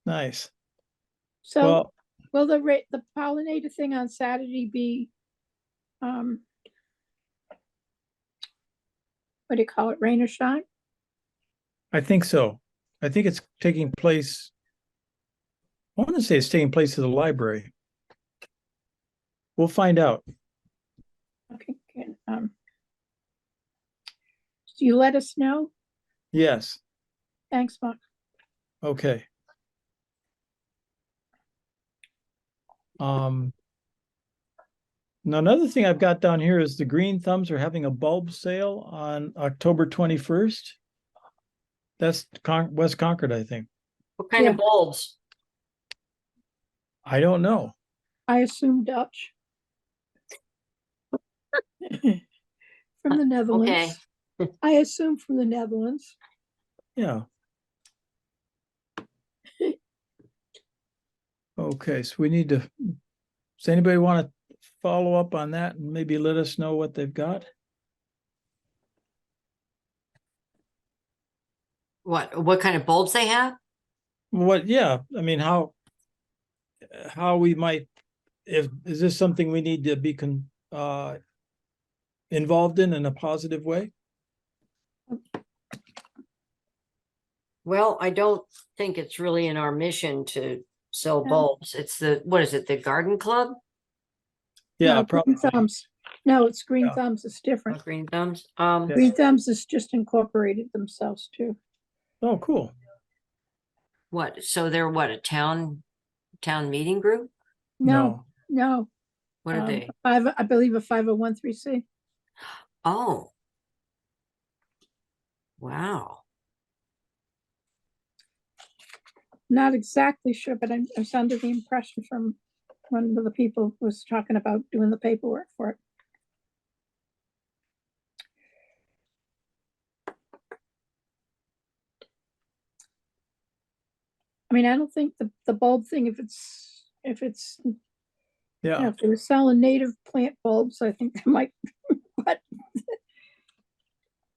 Speaker 1: Nice.
Speaker 3: So
Speaker 1: Well,
Speaker 3: will the pollinator thing on Saturday be, what do you call it, rain or shine?
Speaker 1: I think so. I think it's taking place. I want to say it's taking place at the library. We'll find out.
Speaker 3: Okay, good. You let us know.
Speaker 1: Yes.
Speaker 3: Thanks, Mark.
Speaker 1: Okay. Now another thing I've got down here is the Green Thumbs are having a bulb sale on October 21st. That's West Concord, I think.
Speaker 2: What kind of
Speaker 3: Yeah.
Speaker 2: bulbs?
Speaker 1: I don't know.
Speaker 3: I assume Dutch. From the Netherlands. I assume from the Netherlands.
Speaker 1: Yeah. Okay, so we need to, does anybody want to follow up on that and maybe let us know what they've got?
Speaker 2: What kind of bulbs they have?
Speaker 1: Yeah, I mean, how we might, is this something we need to be involved in a positive way?
Speaker 2: Well, I don't think it's really in our mission to sell
Speaker 3: No.
Speaker 2: bulbs. It's what is it, the garden club?
Speaker 1: Yeah,
Speaker 3: No,
Speaker 1: probably.
Speaker 3: Green Thumbs. No, it's Green
Speaker 1: Yeah.
Speaker 3: Thumbs. It's
Speaker 2: Oh,
Speaker 3: different.
Speaker 2: Green Thumbs.
Speaker 1: Yeah.
Speaker 3: Green Thumbs is just incorporated themselves too.
Speaker 1: Oh, cool.
Speaker 2: What? So they're a town meeting group?
Speaker 3: No.
Speaker 2: What are they?
Speaker 3: I believe a 501(c)(3).
Speaker 2: Oh. Wow.
Speaker 3: Not exactly sure, but I was under the impression from one of the people who was talking about doing the paperwork for it. I mean, I don't think the bulb thing, if it's,
Speaker 1: Yeah.
Speaker 3: if they were selling native plant bulbs, I think they might, but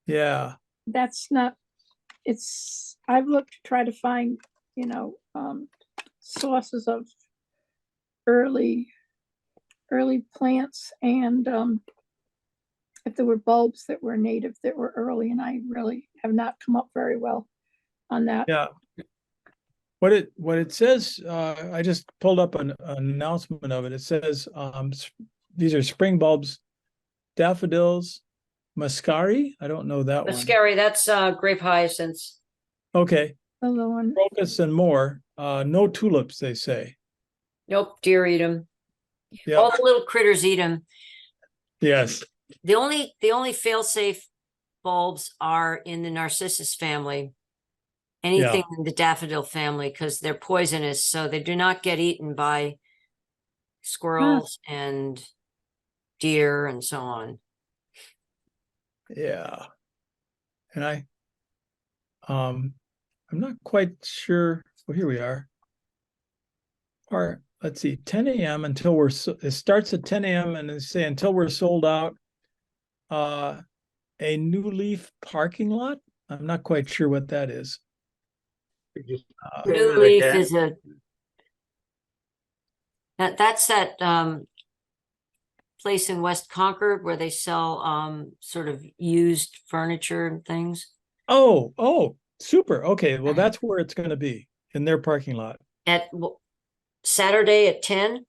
Speaker 1: Yeah.
Speaker 3: that's not, I've looked to try to find you know, sources of early plants, and if there were bulbs that were native that were early, and I really have not come up very well on that.
Speaker 1: Yeah. What it says, I just pulled up an announcement of it. It says, these are spring bulbs, daffodils, muscari. I don't know that
Speaker 2: But
Speaker 1: one.
Speaker 2: scary, that's grape hyacinths.
Speaker 1: Okay,
Speaker 3: Other one,
Speaker 1: crocus and more. No tulips, they say.
Speaker 2: Nope, deer eat them.
Speaker 1: Yeah.
Speaker 2: All the little critters eat them.
Speaker 1: Yes.
Speaker 2: The only fail-safe bulbs are in the narcissus family. Anything in the daffodil family, because they're poisonous, so they do not get eaten by squirrels and deer and so on.
Speaker 1: Yeah. And I'm not quite sure. Well, here we are. Let's see, 10 a.m. until it starts at 10 a.m. and they say until we're sold out. A New Leaf parking lot. I'm not quite sure what that is.
Speaker 2: New Leaf is that's that place in West Concord where they sell sort of used furniture and things.
Speaker 1: Oh, super. Okay, well, that's where it's going to be, in their parking lot.
Speaker 2: At Saturday at 10?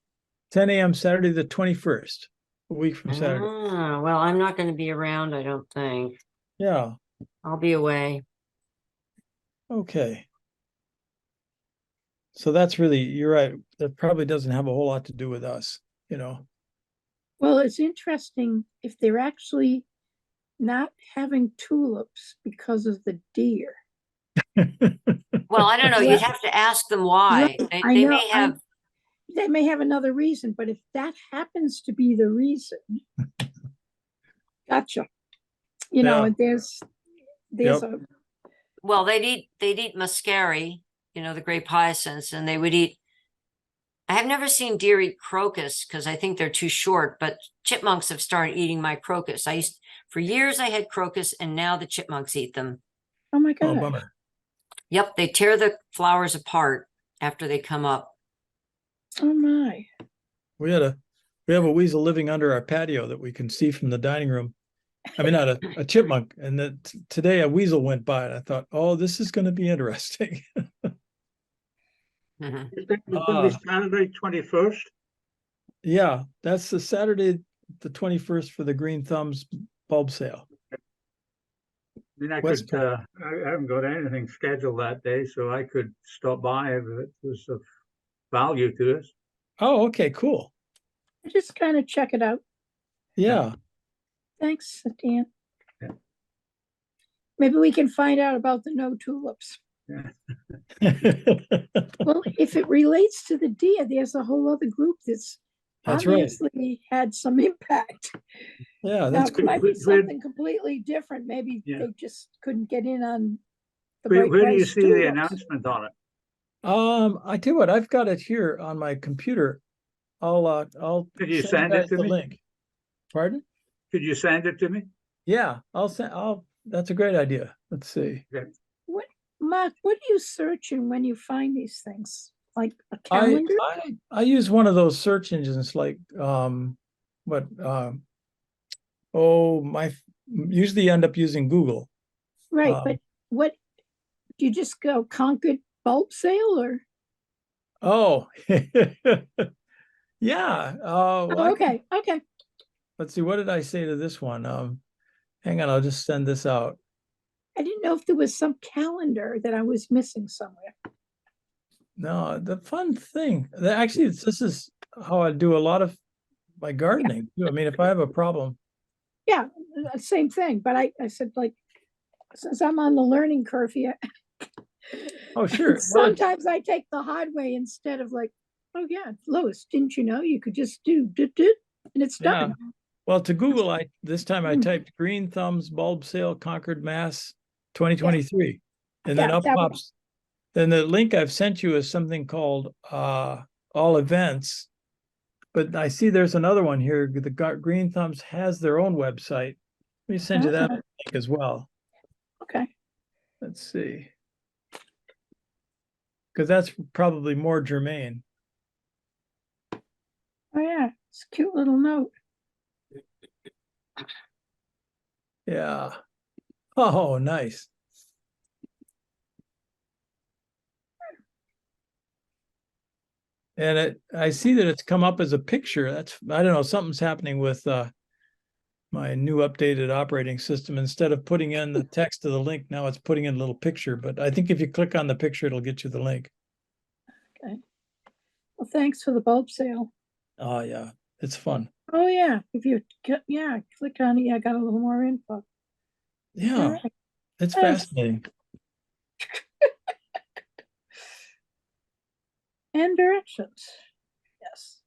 Speaker 1: 10 a.m. Saturday the 21st, a week from Saturday.
Speaker 2: Well, I'm not going to be around, I don't think.
Speaker 1: Yeah,
Speaker 2: I'll be away.
Speaker 1: okay. So that's really, you're right. That probably doesn't have a whole lot to do with us, you know.
Speaker 3: well, it's interesting if they're actually not having tulips because of the deer.
Speaker 2: Well, I don't know.
Speaker 3: Yeah.
Speaker 2: You'd have to ask them why.
Speaker 3: Right,
Speaker 2: They,
Speaker 3: I
Speaker 2: they
Speaker 3: know,
Speaker 2: may have.
Speaker 3: They may have another reason, but if that happens to be the reason, gotcha. You know,
Speaker 1: Yeah.
Speaker 3: and there's
Speaker 1: Yep.
Speaker 3: a,
Speaker 2: Well, they'd eat muscari, the grape hyacinths, and they would eat. I have never seen deer eat crocus because I think they're too short, but chipmunks have started eating my crocus. For years I had crocus, and now the chipmunks eat them.
Speaker 3: oh my
Speaker 1: Oh,
Speaker 3: God.
Speaker 1: bummer.
Speaker 2: Yep, they tear the flowers apart after they come up.
Speaker 3: Oh my.
Speaker 1: We have a weasel living under our patio that we can see from the dining room. I mean, not a chipmunk. And today a weasel went by, and I thought, oh, this is going to be interesting.
Speaker 2: Mhm.
Speaker 4: Is that going to be Saturday 21st?
Speaker 1: Yeah, that's the Saturday, the 21st for the Green Thumbs bulb sale.
Speaker 4: I mean, I
Speaker 1: West
Speaker 4: I haven't got anything scheduled that day, so I could stop by if it was of value to us.
Speaker 1: Oh, okay, cool.
Speaker 3: Just kind of check it out.
Speaker 1: Yeah.
Speaker 3: Thanks, Dan.
Speaker 4: Yeah.
Speaker 3: Maybe we can find out about the no tulips.
Speaker 4: Yeah.
Speaker 3: Well, if it relates to the deer, there's a whole other group that's
Speaker 1: That's right.
Speaker 3: obviously had some impact.
Speaker 1: Yeah,
Speaker 3: Now,
Speaker 1: that's
Speaker 3: it
Speaker 1: cool.
Speaker 3: might be
Speaker 4: Where-
Speaker 3: something completely different. Maybe
Speaker 4: Yeah.
Speaker 3: they just couldn't get in on the
Speaker 4: Where,
Speaker 3: right
Speaker 4: where do you
Speaker 3: price
Speaker 4: see the
Speaker 3: tulips.
Speaker 4: announcement on it?
Speaker 1: I tell you what, I've got it here on my computer. I'll
Speaker 4: Could you
Speaker 1: send
Speaker 4: send it
Speaker 1: guys
Speaker 4: to
Speaker 1: the
Speaker 4: me?
Speaker 1: link. Pardon?
Speaker 4: Could you send it to me?
Speaker 1: Yeah, that's a great idea. Let's see.
Speaker 3: Mark, what are you searching when you find these things? Like a
Speaker 1: I
Speaker 3: calendar?
Speaker 1: I use one of those search engines like usually end up using Google.
Speaker 3: Right, but what, do you just go Concord bulb sale or?
Speaker 1: Oh, yeah.
Speaker 3: Oh, okay, okay.
Speaker 1: Let's see. What did I say to this one? Hang on, I'll just send this out.
Speaker 3: I didn't know if there was some calendar that I was missing somewhere.
Speaker 1: No, the fun thing. Actually, this is how I do a lot of my gardening. I mean, if I have a problem.
Speaker 3: Yeah, same thing, but I said like, since I'm on the learning curve here.
Speaker 1: Oh, sure.
Speaker 3: Sometimes I take the hard way instead of like, oh yeah, Lois, didn't you know you could just do and it's done.
Speaker 1: Well, to Google, this time I
Speaker 3: Hmm.
Speaker 1: typed Green Thumbs bulb sale, Concord, Mass, 2023, and then
Speaker 3: Yeah,
Speaker 1: up
Speaker 3: that
Speaker 1: pops. Then the link I've sent you is something called All Events, but I see there's another one here. The Green Thumbs has their own website. Let me send you that link as well.
Speaker 3: Okay.
Speaker 1: Let's see. because that's probably more germane.
Speaker 3: Oh, yeah, it's a cute little note.
Speaker 1: Yeah. Oh, nice. And I see that it's come up as a picture. That's, I don't know, something's happening with my new updated operating system. Instead of putting in the text of the link, now it's putting in a little picture. But I think if you click on the picture, it'll get you the link.
Speaker 3: Okay. Well, thanks for the bulb sale.
Speaker 1: Oh, yeah, it's fun.
Speaker 3: Oh, yeah, if you, yeah, click on it, I got a little more info. All
Speaker 1: Yeah,
Speaker 3: right.
Speaker 1: it's
Speaker 3: Yes.
Speaker 1: fascinating.
Speaker 3: And directions. Yes.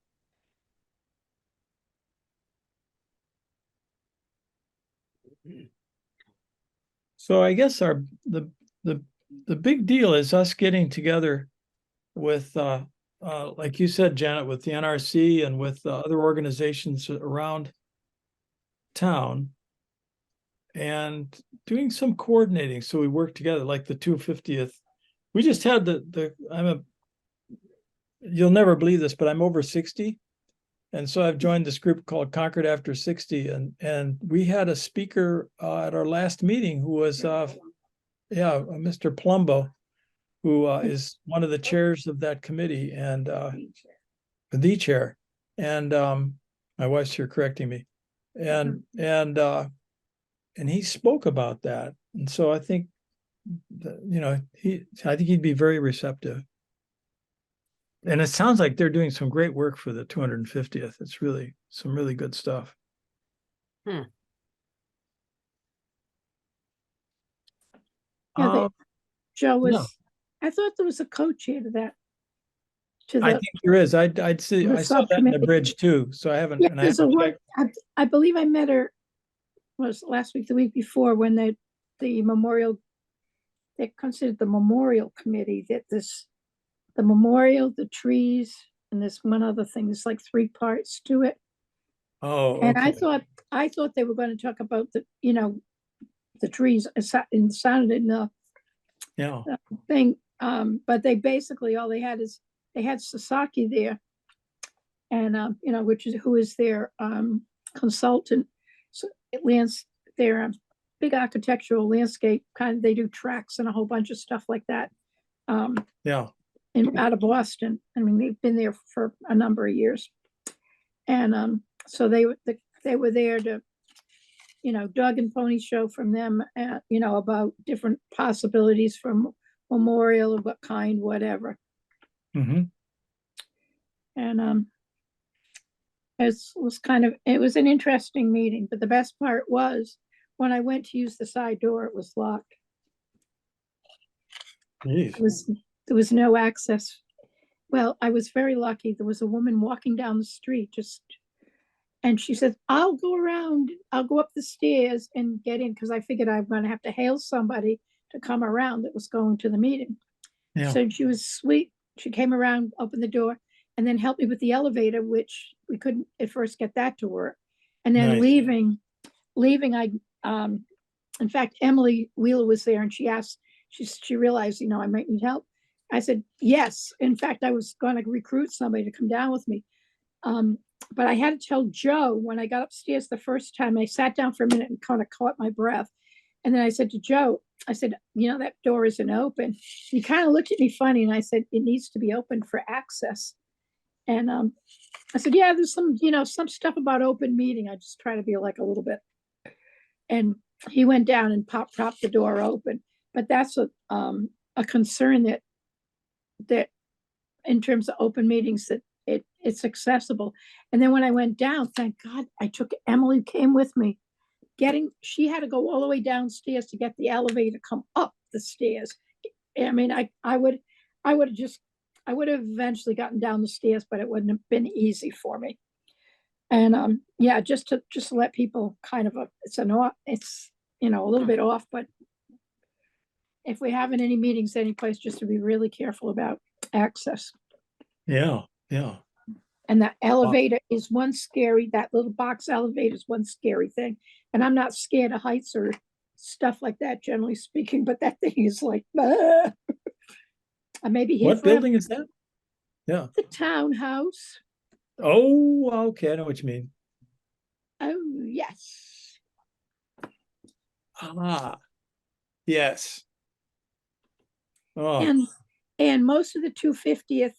Speaker 1: So I guess the big deal is us getting together with like you said, Janet, with the NRC and with other organizations around town and doing some coordinating so we work together, like the 250th. We just had you'll never believe this, but I'm over 60. And so I've joined this group called Concord After 60. And we had a speaker at our last meeting who was, Mr. Plumbo, who is one of the chairs of that committee and the chair. And my wife's here correcting me. And he spoke about that. And so I think, I think he'd be very receptive. And it sounds like they're doing some great work for the 250th. It's really some really good stuff.
Speaker 3: Yeah, Joe was, I thought there was a co-chair to that.
Speaker 1: I think there is. I'd see.
Speaker 3: the
Speaker 1: I saw that in the
Speaker 3: subcommittee.
Speaker 1: bridge too. So I haven't.
Speaker 3: Yeah,
Speaker 1: And I
Speaker 3: there's a
Speaker 1: haven't
Speaker 3: one,
Speaker 1: checked.
Speaker 3: I believe I met her, was last week, the week before, when the memorial, they considered the memorial committee, that the memorial, the trees, and there's one other thing, there's like 3 parts to it.
Speaker 1: Oh,
Speaker 3: And
Speaker 1: okay.
Speaker 3: I thought they were going to talk about the trees, and sounded in the
Speaker 1: Yeah.
Speaker 3: thing, but they basically, all they had is, they had Sasaki there, and who is their consultant. So they're big architectural landscape kind of, they do tracks and a whole bunch of stuff like that.
Speaker 1: Yeah.
Speaker 3: Out of Boston. I mean, they've been there for a number of years. And so they were there to, dog and pony show from them, about different possibilities for memorial of what kind, whatever.
Speaker 1: Mm-hmm.
Speaker 3: And it was an interesting meeting, but the best part was when I went to use the side door, it was locked. There was no access. Well, I was very lucky. There was a woman walking down the street and she said, I'll go up the stairs and get in, because I figured I'm going to have to hail somebody to come around that was going to the meeting.
Speaker 1: Yeah.
Speaker 3: So she was sweet. She came around, opened the door, and then helped me with the elevator, which we couldn't at first get that to work. And then
Speaker 1: Nice.
Speaker 3: leaving, in fact, Emily Wheeler was there, and she realized, I might need help. I said, yes. In fact, I was going to recruit somebody to come down with me. But I had to tell Joe when I got upstairs the first time, I sat down for a minute and kind of caught my breath. And then I said to Joe, I said, that door isn't open. He kind of looked at me funny, and I said, it needs to be open for access. And I said, yeah, there's some stuff about open meeting. I just try to be like a little bit. And he went down and propped the door open. But that's a concern that in terms of open meetings, that it's accessible. And then when I went down, thank God, Emily came with me. She had to go all the way downstairs to get the elevator to come up the stairs. I mean, I would have eventually gotten down the stairs, but it wouldn't have been easy for me. And just to let people kind of it's a little bit off, but if we're having any meetings anyplace, just to be really careful about access.
Speaker 1: Yeah. Yeah.
Speaker 3: And that elevator is that little box elevator is one scary thing. And I'm not scared of heights or stuff like that, generally speaking, but that thing is like, maybe here
Speaker 1: What
Speaker 3: forever.
Speaker 1: building is that? Yeah.
Speaker 3: The townhouse.
Speaker 1: Oh, okay, I know what you mean.
Speaker 3: Oh, yes.
Speaker 1: Ah, yes. Oh,
Speaker 3: And most of the 250th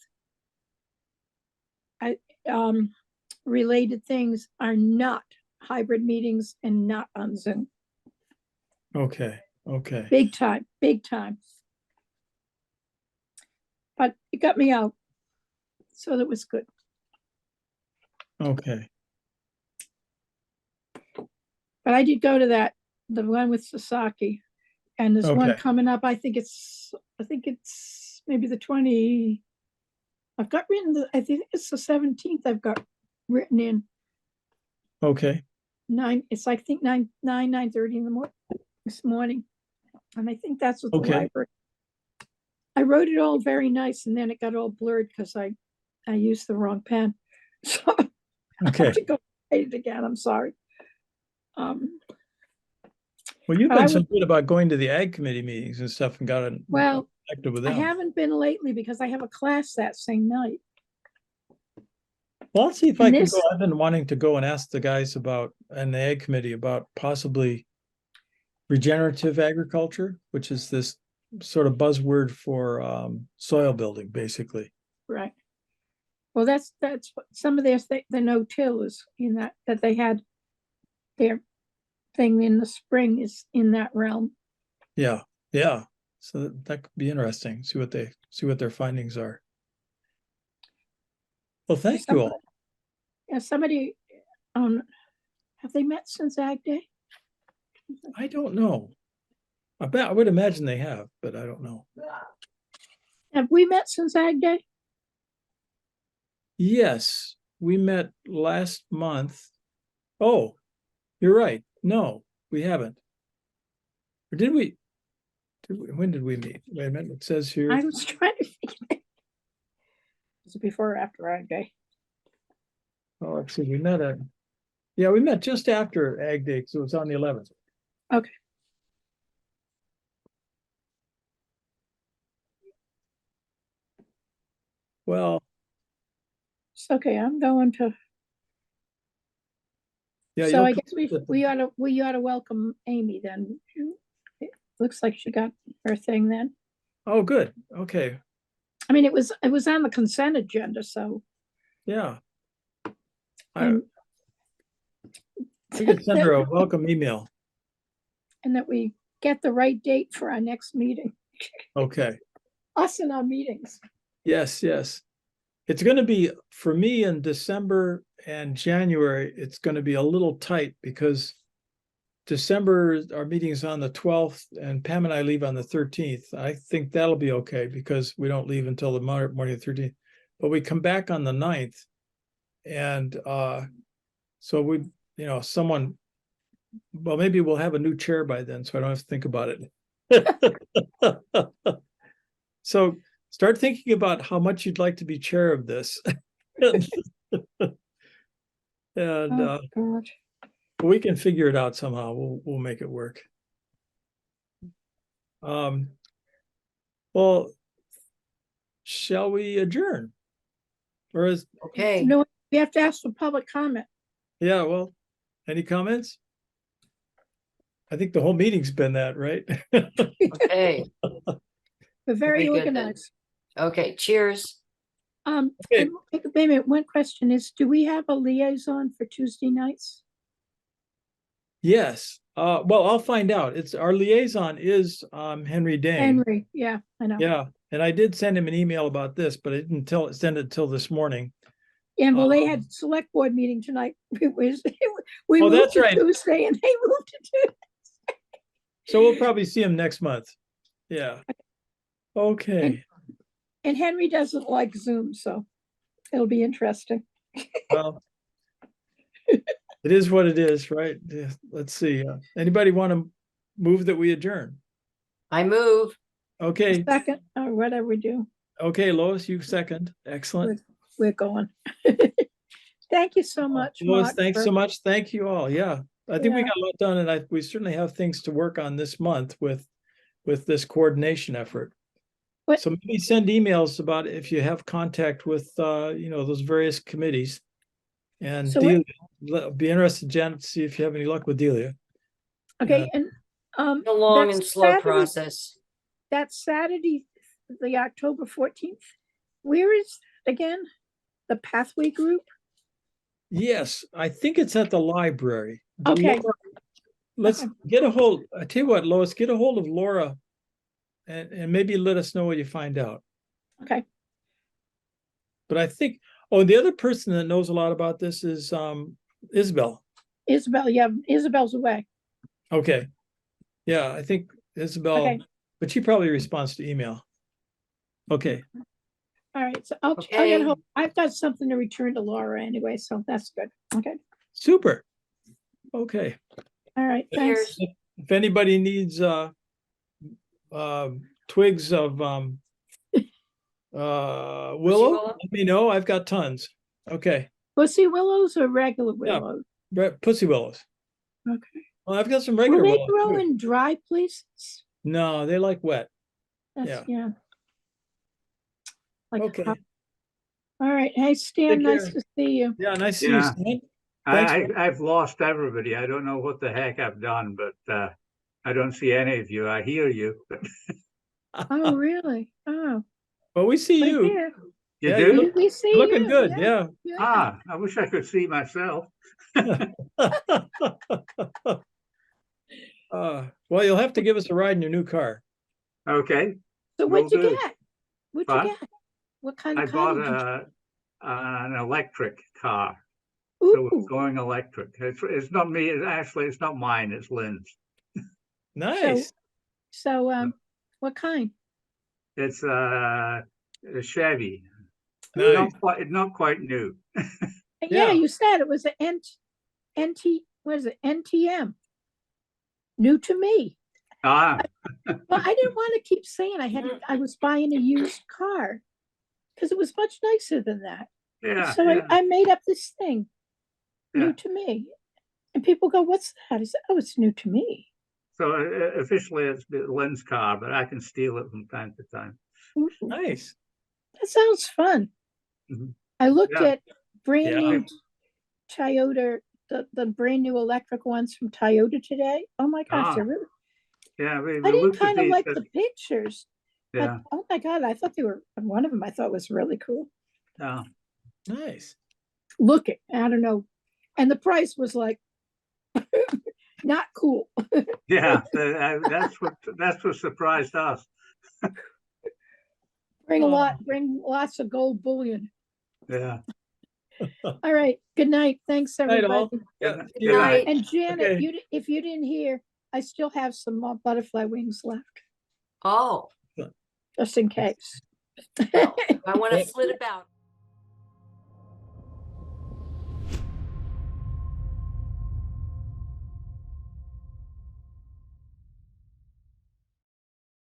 Speaker 3: related things are not hybrid meetings and not on Zoom.
Speaker 1: okay, okay.
Speaker 3: Big time, big time. But it got me out. So that was good.
Speaker 1: Okay.
Speaker 3: But I did go to the one with Sasaki. And there's one
Speaker 1: Okay.
Speaker 3: coming up. I think it's maybe the 20. I've got written, I think it's the 17th I've got written in.
Speaker 1: Okay.
Speaker 3: It's like, I think 9:30 in the morning this morning. And I think that's with the
Speaker 1: Okay.
Speaker 3: library. I wrote it all very nice and then it got all blurred because I used the wrong pen. So I
Speaker 1: Okay.
Speaker 3: have to go write it again. I'm sorry.
Speaker 1: Well, you've
Speaker 3: But I
Speaker 1: been so
Speaker 3: would-
Speaker 1: good about going to the ag committee meetings and stuff and got
Speaker 3: Well,
Speaker 1: connected with
Speaker 3: I
Speaker 1: them.
Speaker 3: haven't been lately because I have a class that same night.
Speaker 1: Well, I'll see if
Speaker 3: And
Speaker 1: I can
Speaker 3: this-
Speaker 1: go. I've been wanting to go and ask the guys about, and the ag committee about possibly regenerative agriculture, which is this sort of buzzword for soil building, basically.
Speaker 3: Right. Well, that's what some of the no-till is in that they had their thing in the spring is in that realm.
Speaker 1: Yeah, yeah. So that could be interesting. See what their findings are. Well, thank you all.
Speaker 3: Yeah, somebody, have they met since Ag Day?
Speaker 1: I don't know. I would imagine they have, but I don't know.
Speaker 3: Have we met since Ag Day?
Speaker 1: Yes, we met last month. Oh, you're right. No, we haven't. Or did we? When did we meet? Wait a minute. It says here.
Speaker 3: I was trying to think. Was it before or after Ag Day?
Speaker 1: Oh, let's see. We met just after Ag Day, so it's on the 11th.
Speaker 3: Okay.
Speaker 1: Well,
Speaker 3: It's okay. I'm going to.
Speaker 1: yeah.
Speaker 3: So I guess we ought to welcome Amy then. It looks like she got her thing then.
Speaker 1: Oh, good. Okay.
Speaker 3: I mean, it was on the consent agenda, so.
Speaker 1: Yeah.
Speaker 3: And
Speaker 1: We could send her a welcome email.
Speaker 3: and that we get the right date for our next meeting.
Speaker 1: Okay.
Speaker 3: Us and our meetings.
Speaker 1: Yes, yes. It's going to be, for me, in December and January, it's going to be a little tight because December, our meeting is on the 12th and Pam and I leave on the 13th. I think that'll be okay because we don't leave until the morning of the 13th. But we come back on the 9th. And so we, well, maybe we'll have a new chair by then, so I don't have to think about it. So start thinking about how much you'd like to be chair of this. And
Speaker 3: Oh, God.
Speaker 1: we can figure it out somehow. We'll make it work. Well, shall we adjourn? Or is
Speaker 2: Okay.
Speaker 3: No, we have to ask for public comment.
Speaker 1: yeah, well, any comments? I think the whole meeting's been that, right?
Speaker 2: Okay.
Speaker 3: We're very
Speaker 2: Very good then.
Speaker 3: organized.
Speaker 2: Okay. Cheers.
Speaker 1: Okay.
Speaker 3: And wait a minute, one question is, do we have a liaison for Tuesday nights?
Speaker 1: Yes. Well, I'll find out. It's our liaison is Henry Dane.
Speaker 3: Henry, yeah, I know.
Speaker 1: Yeah. And I did send him an email about this, but I didn't send it till this morning.
Speaker 3: And well, they had select board meeting tonight. We
Speaker 1: Oh,
Speaker 3: moved
Speaker 1: that's
Speaker 3: to
Speaker 1: right.
Speaker 3: Tuesday and they moved to Tuesday.
Speaker 1: So we'll probably see him next month. Yeah. Okay.
Speaker 3: And Henry doesn't like Zoom, so it'll be interesting.
Speaker 1: Well, it is what it is, right? Yeah, let's see. Anybody want to move that we adjourn?
Speaker 2: I move.
Speaker 1: Okay.
Speaker 3: Second, or whatever we do,
Speaker 1: Okay, Lois, you second. Excellent.
Speaker 3: we're going. Thank you so much,
Speaker 1: Lois,
Speaker 3: Mark,
Speaker 1: thanks
Speaker 3: for-
Speaker 1: so much. Thank you all. Yeah. I think we
Speaker 3: Yeah.
Speaker 1: got a lot done, and we certainly have things to work on this month with this coordination effort. So maybe send emails about if you have contact with, those various committees. And
Speaker 3: So
Speaker 1: Delia, be interested, Janet, to see if you have any luck with Delia.
Speaker 3: Okay, and,
Speaker 2: A long
Speaker 3: that's
Speaker 2: and slow
Speaker 3: Saturday-
Speaker 2: process.
Speaker 3: That Saturday, the October 14th, where is, again, the Pathway Group?
Speaker 1: Yes, I think it's at the library. But
Speaker 3: Okay.
Speaker 1: Laura, let's
Speaker 3: Okay.
Speaker 1: get a hold, I tell you what, Lois, get a hold of Laura and maybe let us know what you find out.
Speaker 3: Okay,
Speaker 1: But I think, oh, the other person that knows a lot about this is Isabel.
Speaker 3: Isabel, yeah, Isabel's away.
Speaker 1: Okay. Yeah, I think Isabel,
Speaker 3: Okay.
Speaker 1: but she probably responds to email. Okay,
Speaker 3: All right, so I'll
Speaker 2: Okay.
Speaker 3: get hold, I've got something to return to Laura anyway, so that's good. Okay,
Speaker 1: super. Okay.
Speaker 3: all right, thanks.
Speaker 2: Cheers.
Speaker 1: If anybody needs twigs of willow,
Speaker 2: willow?
Speaker 1: let me know. I've got tons. Okay.
Speaker 3: Pussy willows or regular
Speaker 1: Yeah.
Speaker 3: willows?
Speaker 1: Pussy willows.
Speaker 3: Okay.
Speaker 1: Well, I've got some
Speaker 3: Will
Speaker 1: regular
Speaker 3: they
Speaker 1: willows.
Speaker 3: grow
Speaker 1: too.
Speaker 3: in dry places?
Speaker 1: No, they like wet.
Speaker 3: That's,
Speaker 1: Yeah.
Speaker 3: yeah. Like,
Speaker 1: Okay.
Speaker 3: all right, hey, Stan,
Speaker 1: Take
Speaker 3: nice
Speaker 1: care.
Speaker 3: to see you.
Speaker 1: Yeah, nice to see you,
Speaker 4: Yeah.
Speaker 1: Stan. Thanks.
Speaker 4: I've lost everybody. I don't know what the heck I've done, but I don't see any of you. I hear you.
Speaker 3: Oh, really? Oh,
Speaker 1: Well, we see
Speaker 3: we're
Speaker 1: you.
Speaker 3: here.
Speaker 4: You
Speaker 1: Yeah,
Speaker 4: do?
Speaker 3: We see
Speaker 1: Looking
Speaker 3: you.
Speaker 1: good. Yeah.
Speaker 4: Ah, I wish I could see myself.
Speaker 1: Well, you'll have to give us a ride in your new car.
Speaker 4: Okay.
Speaker 3: So
Speaker 4: Will
Speaker 3: what'd you
Speaker 4: do.
Speaker 3: get? What'd you
Speaker 4: What?
Speaker 3: get? What kind
Speaker 4: I
Speaker 3: of car
Speaker 4: bought
Speaker 3: did
Speaker 4: an electric car.
Speaker 3: you?
Speaker 4: So it's
Speaker 3: Ooh,
Speaker 4: going electric. It's not me. Actually, it's not mine. It's Lynn's.
Speaker 1: Nice.
Speaker 3: so, what kind?
Speaker 4: It's a Chevy.
Speaker 1: Nice.
Speaker 4: Not quite new.
Speaker 3: Yeah,
Speaker 1: Yeah.
Speaker 3: you said it was an what is it? NTM. New to me.
Speaker 4: Ah,
Speaker 3: Well, I didn't want to keep saying I was buying a used car because it was much nicer than that.
Speaker 4: yeah.
Speaker 3: So
Speaker 4: yeah,
Speaker 3: I made up this thing,
Speaker 4: yeah.
Speaker 3: new to me. And people go, what's that? I said, oh, it's new to me.
Speaker 4: So officially, it's Lynn's car, but I can steal it from time to time.
Speaker 3: Ooh,
Speaker 1: Nice.
Speaker 3: that sounds fun.
Speaker 4: Mhm.
Speaker 3: I looked
Speaker 4: Yeah.
Speaker 3: at brand
Speaker 1: Yeah.
Speaker 3: new Toyota, the brand new electric ones from Toyota today. Oh my gosh,
Speaker 4: Ah.
Speaker 3: they're really,
Speaker 4: Yeah, we
Speaker 3: I didn't
Speaker 4: looked at
Speaker 3: kind of
Speaker 4: these.
Speaker 3: like the pictures, but
Speaker 4: Yeah,
Speaker 3: oh my God, I thought they were, one of them I thought was really cool.
Speaker 4: yeah.
Speaker 1: Nice.
Speaker 3: Look it, I don't know. And the price was like, not cool.
Speaker 4: Yeah, that's what surprised us.
Speaker 3: Bring lots of gold bullion.
Speaker 4: Yeah.
Speaker 3: All right, good night. Thanks,
Speaker 1: Night,
Speaker 3: everybody.
Speaker 1: all. Yeah.
Speaker 4: Good
Speaker 1: see you.
Speaker 4: night.
Speaker 3: And Janet,
Speaker 1: Okay.
Speaker 3: if you didn't hear, I still have some more butterfly wings left,
Speaker 2: Oh,
Speaker 3: just in case.
Speaker 2: well, I want to flit about.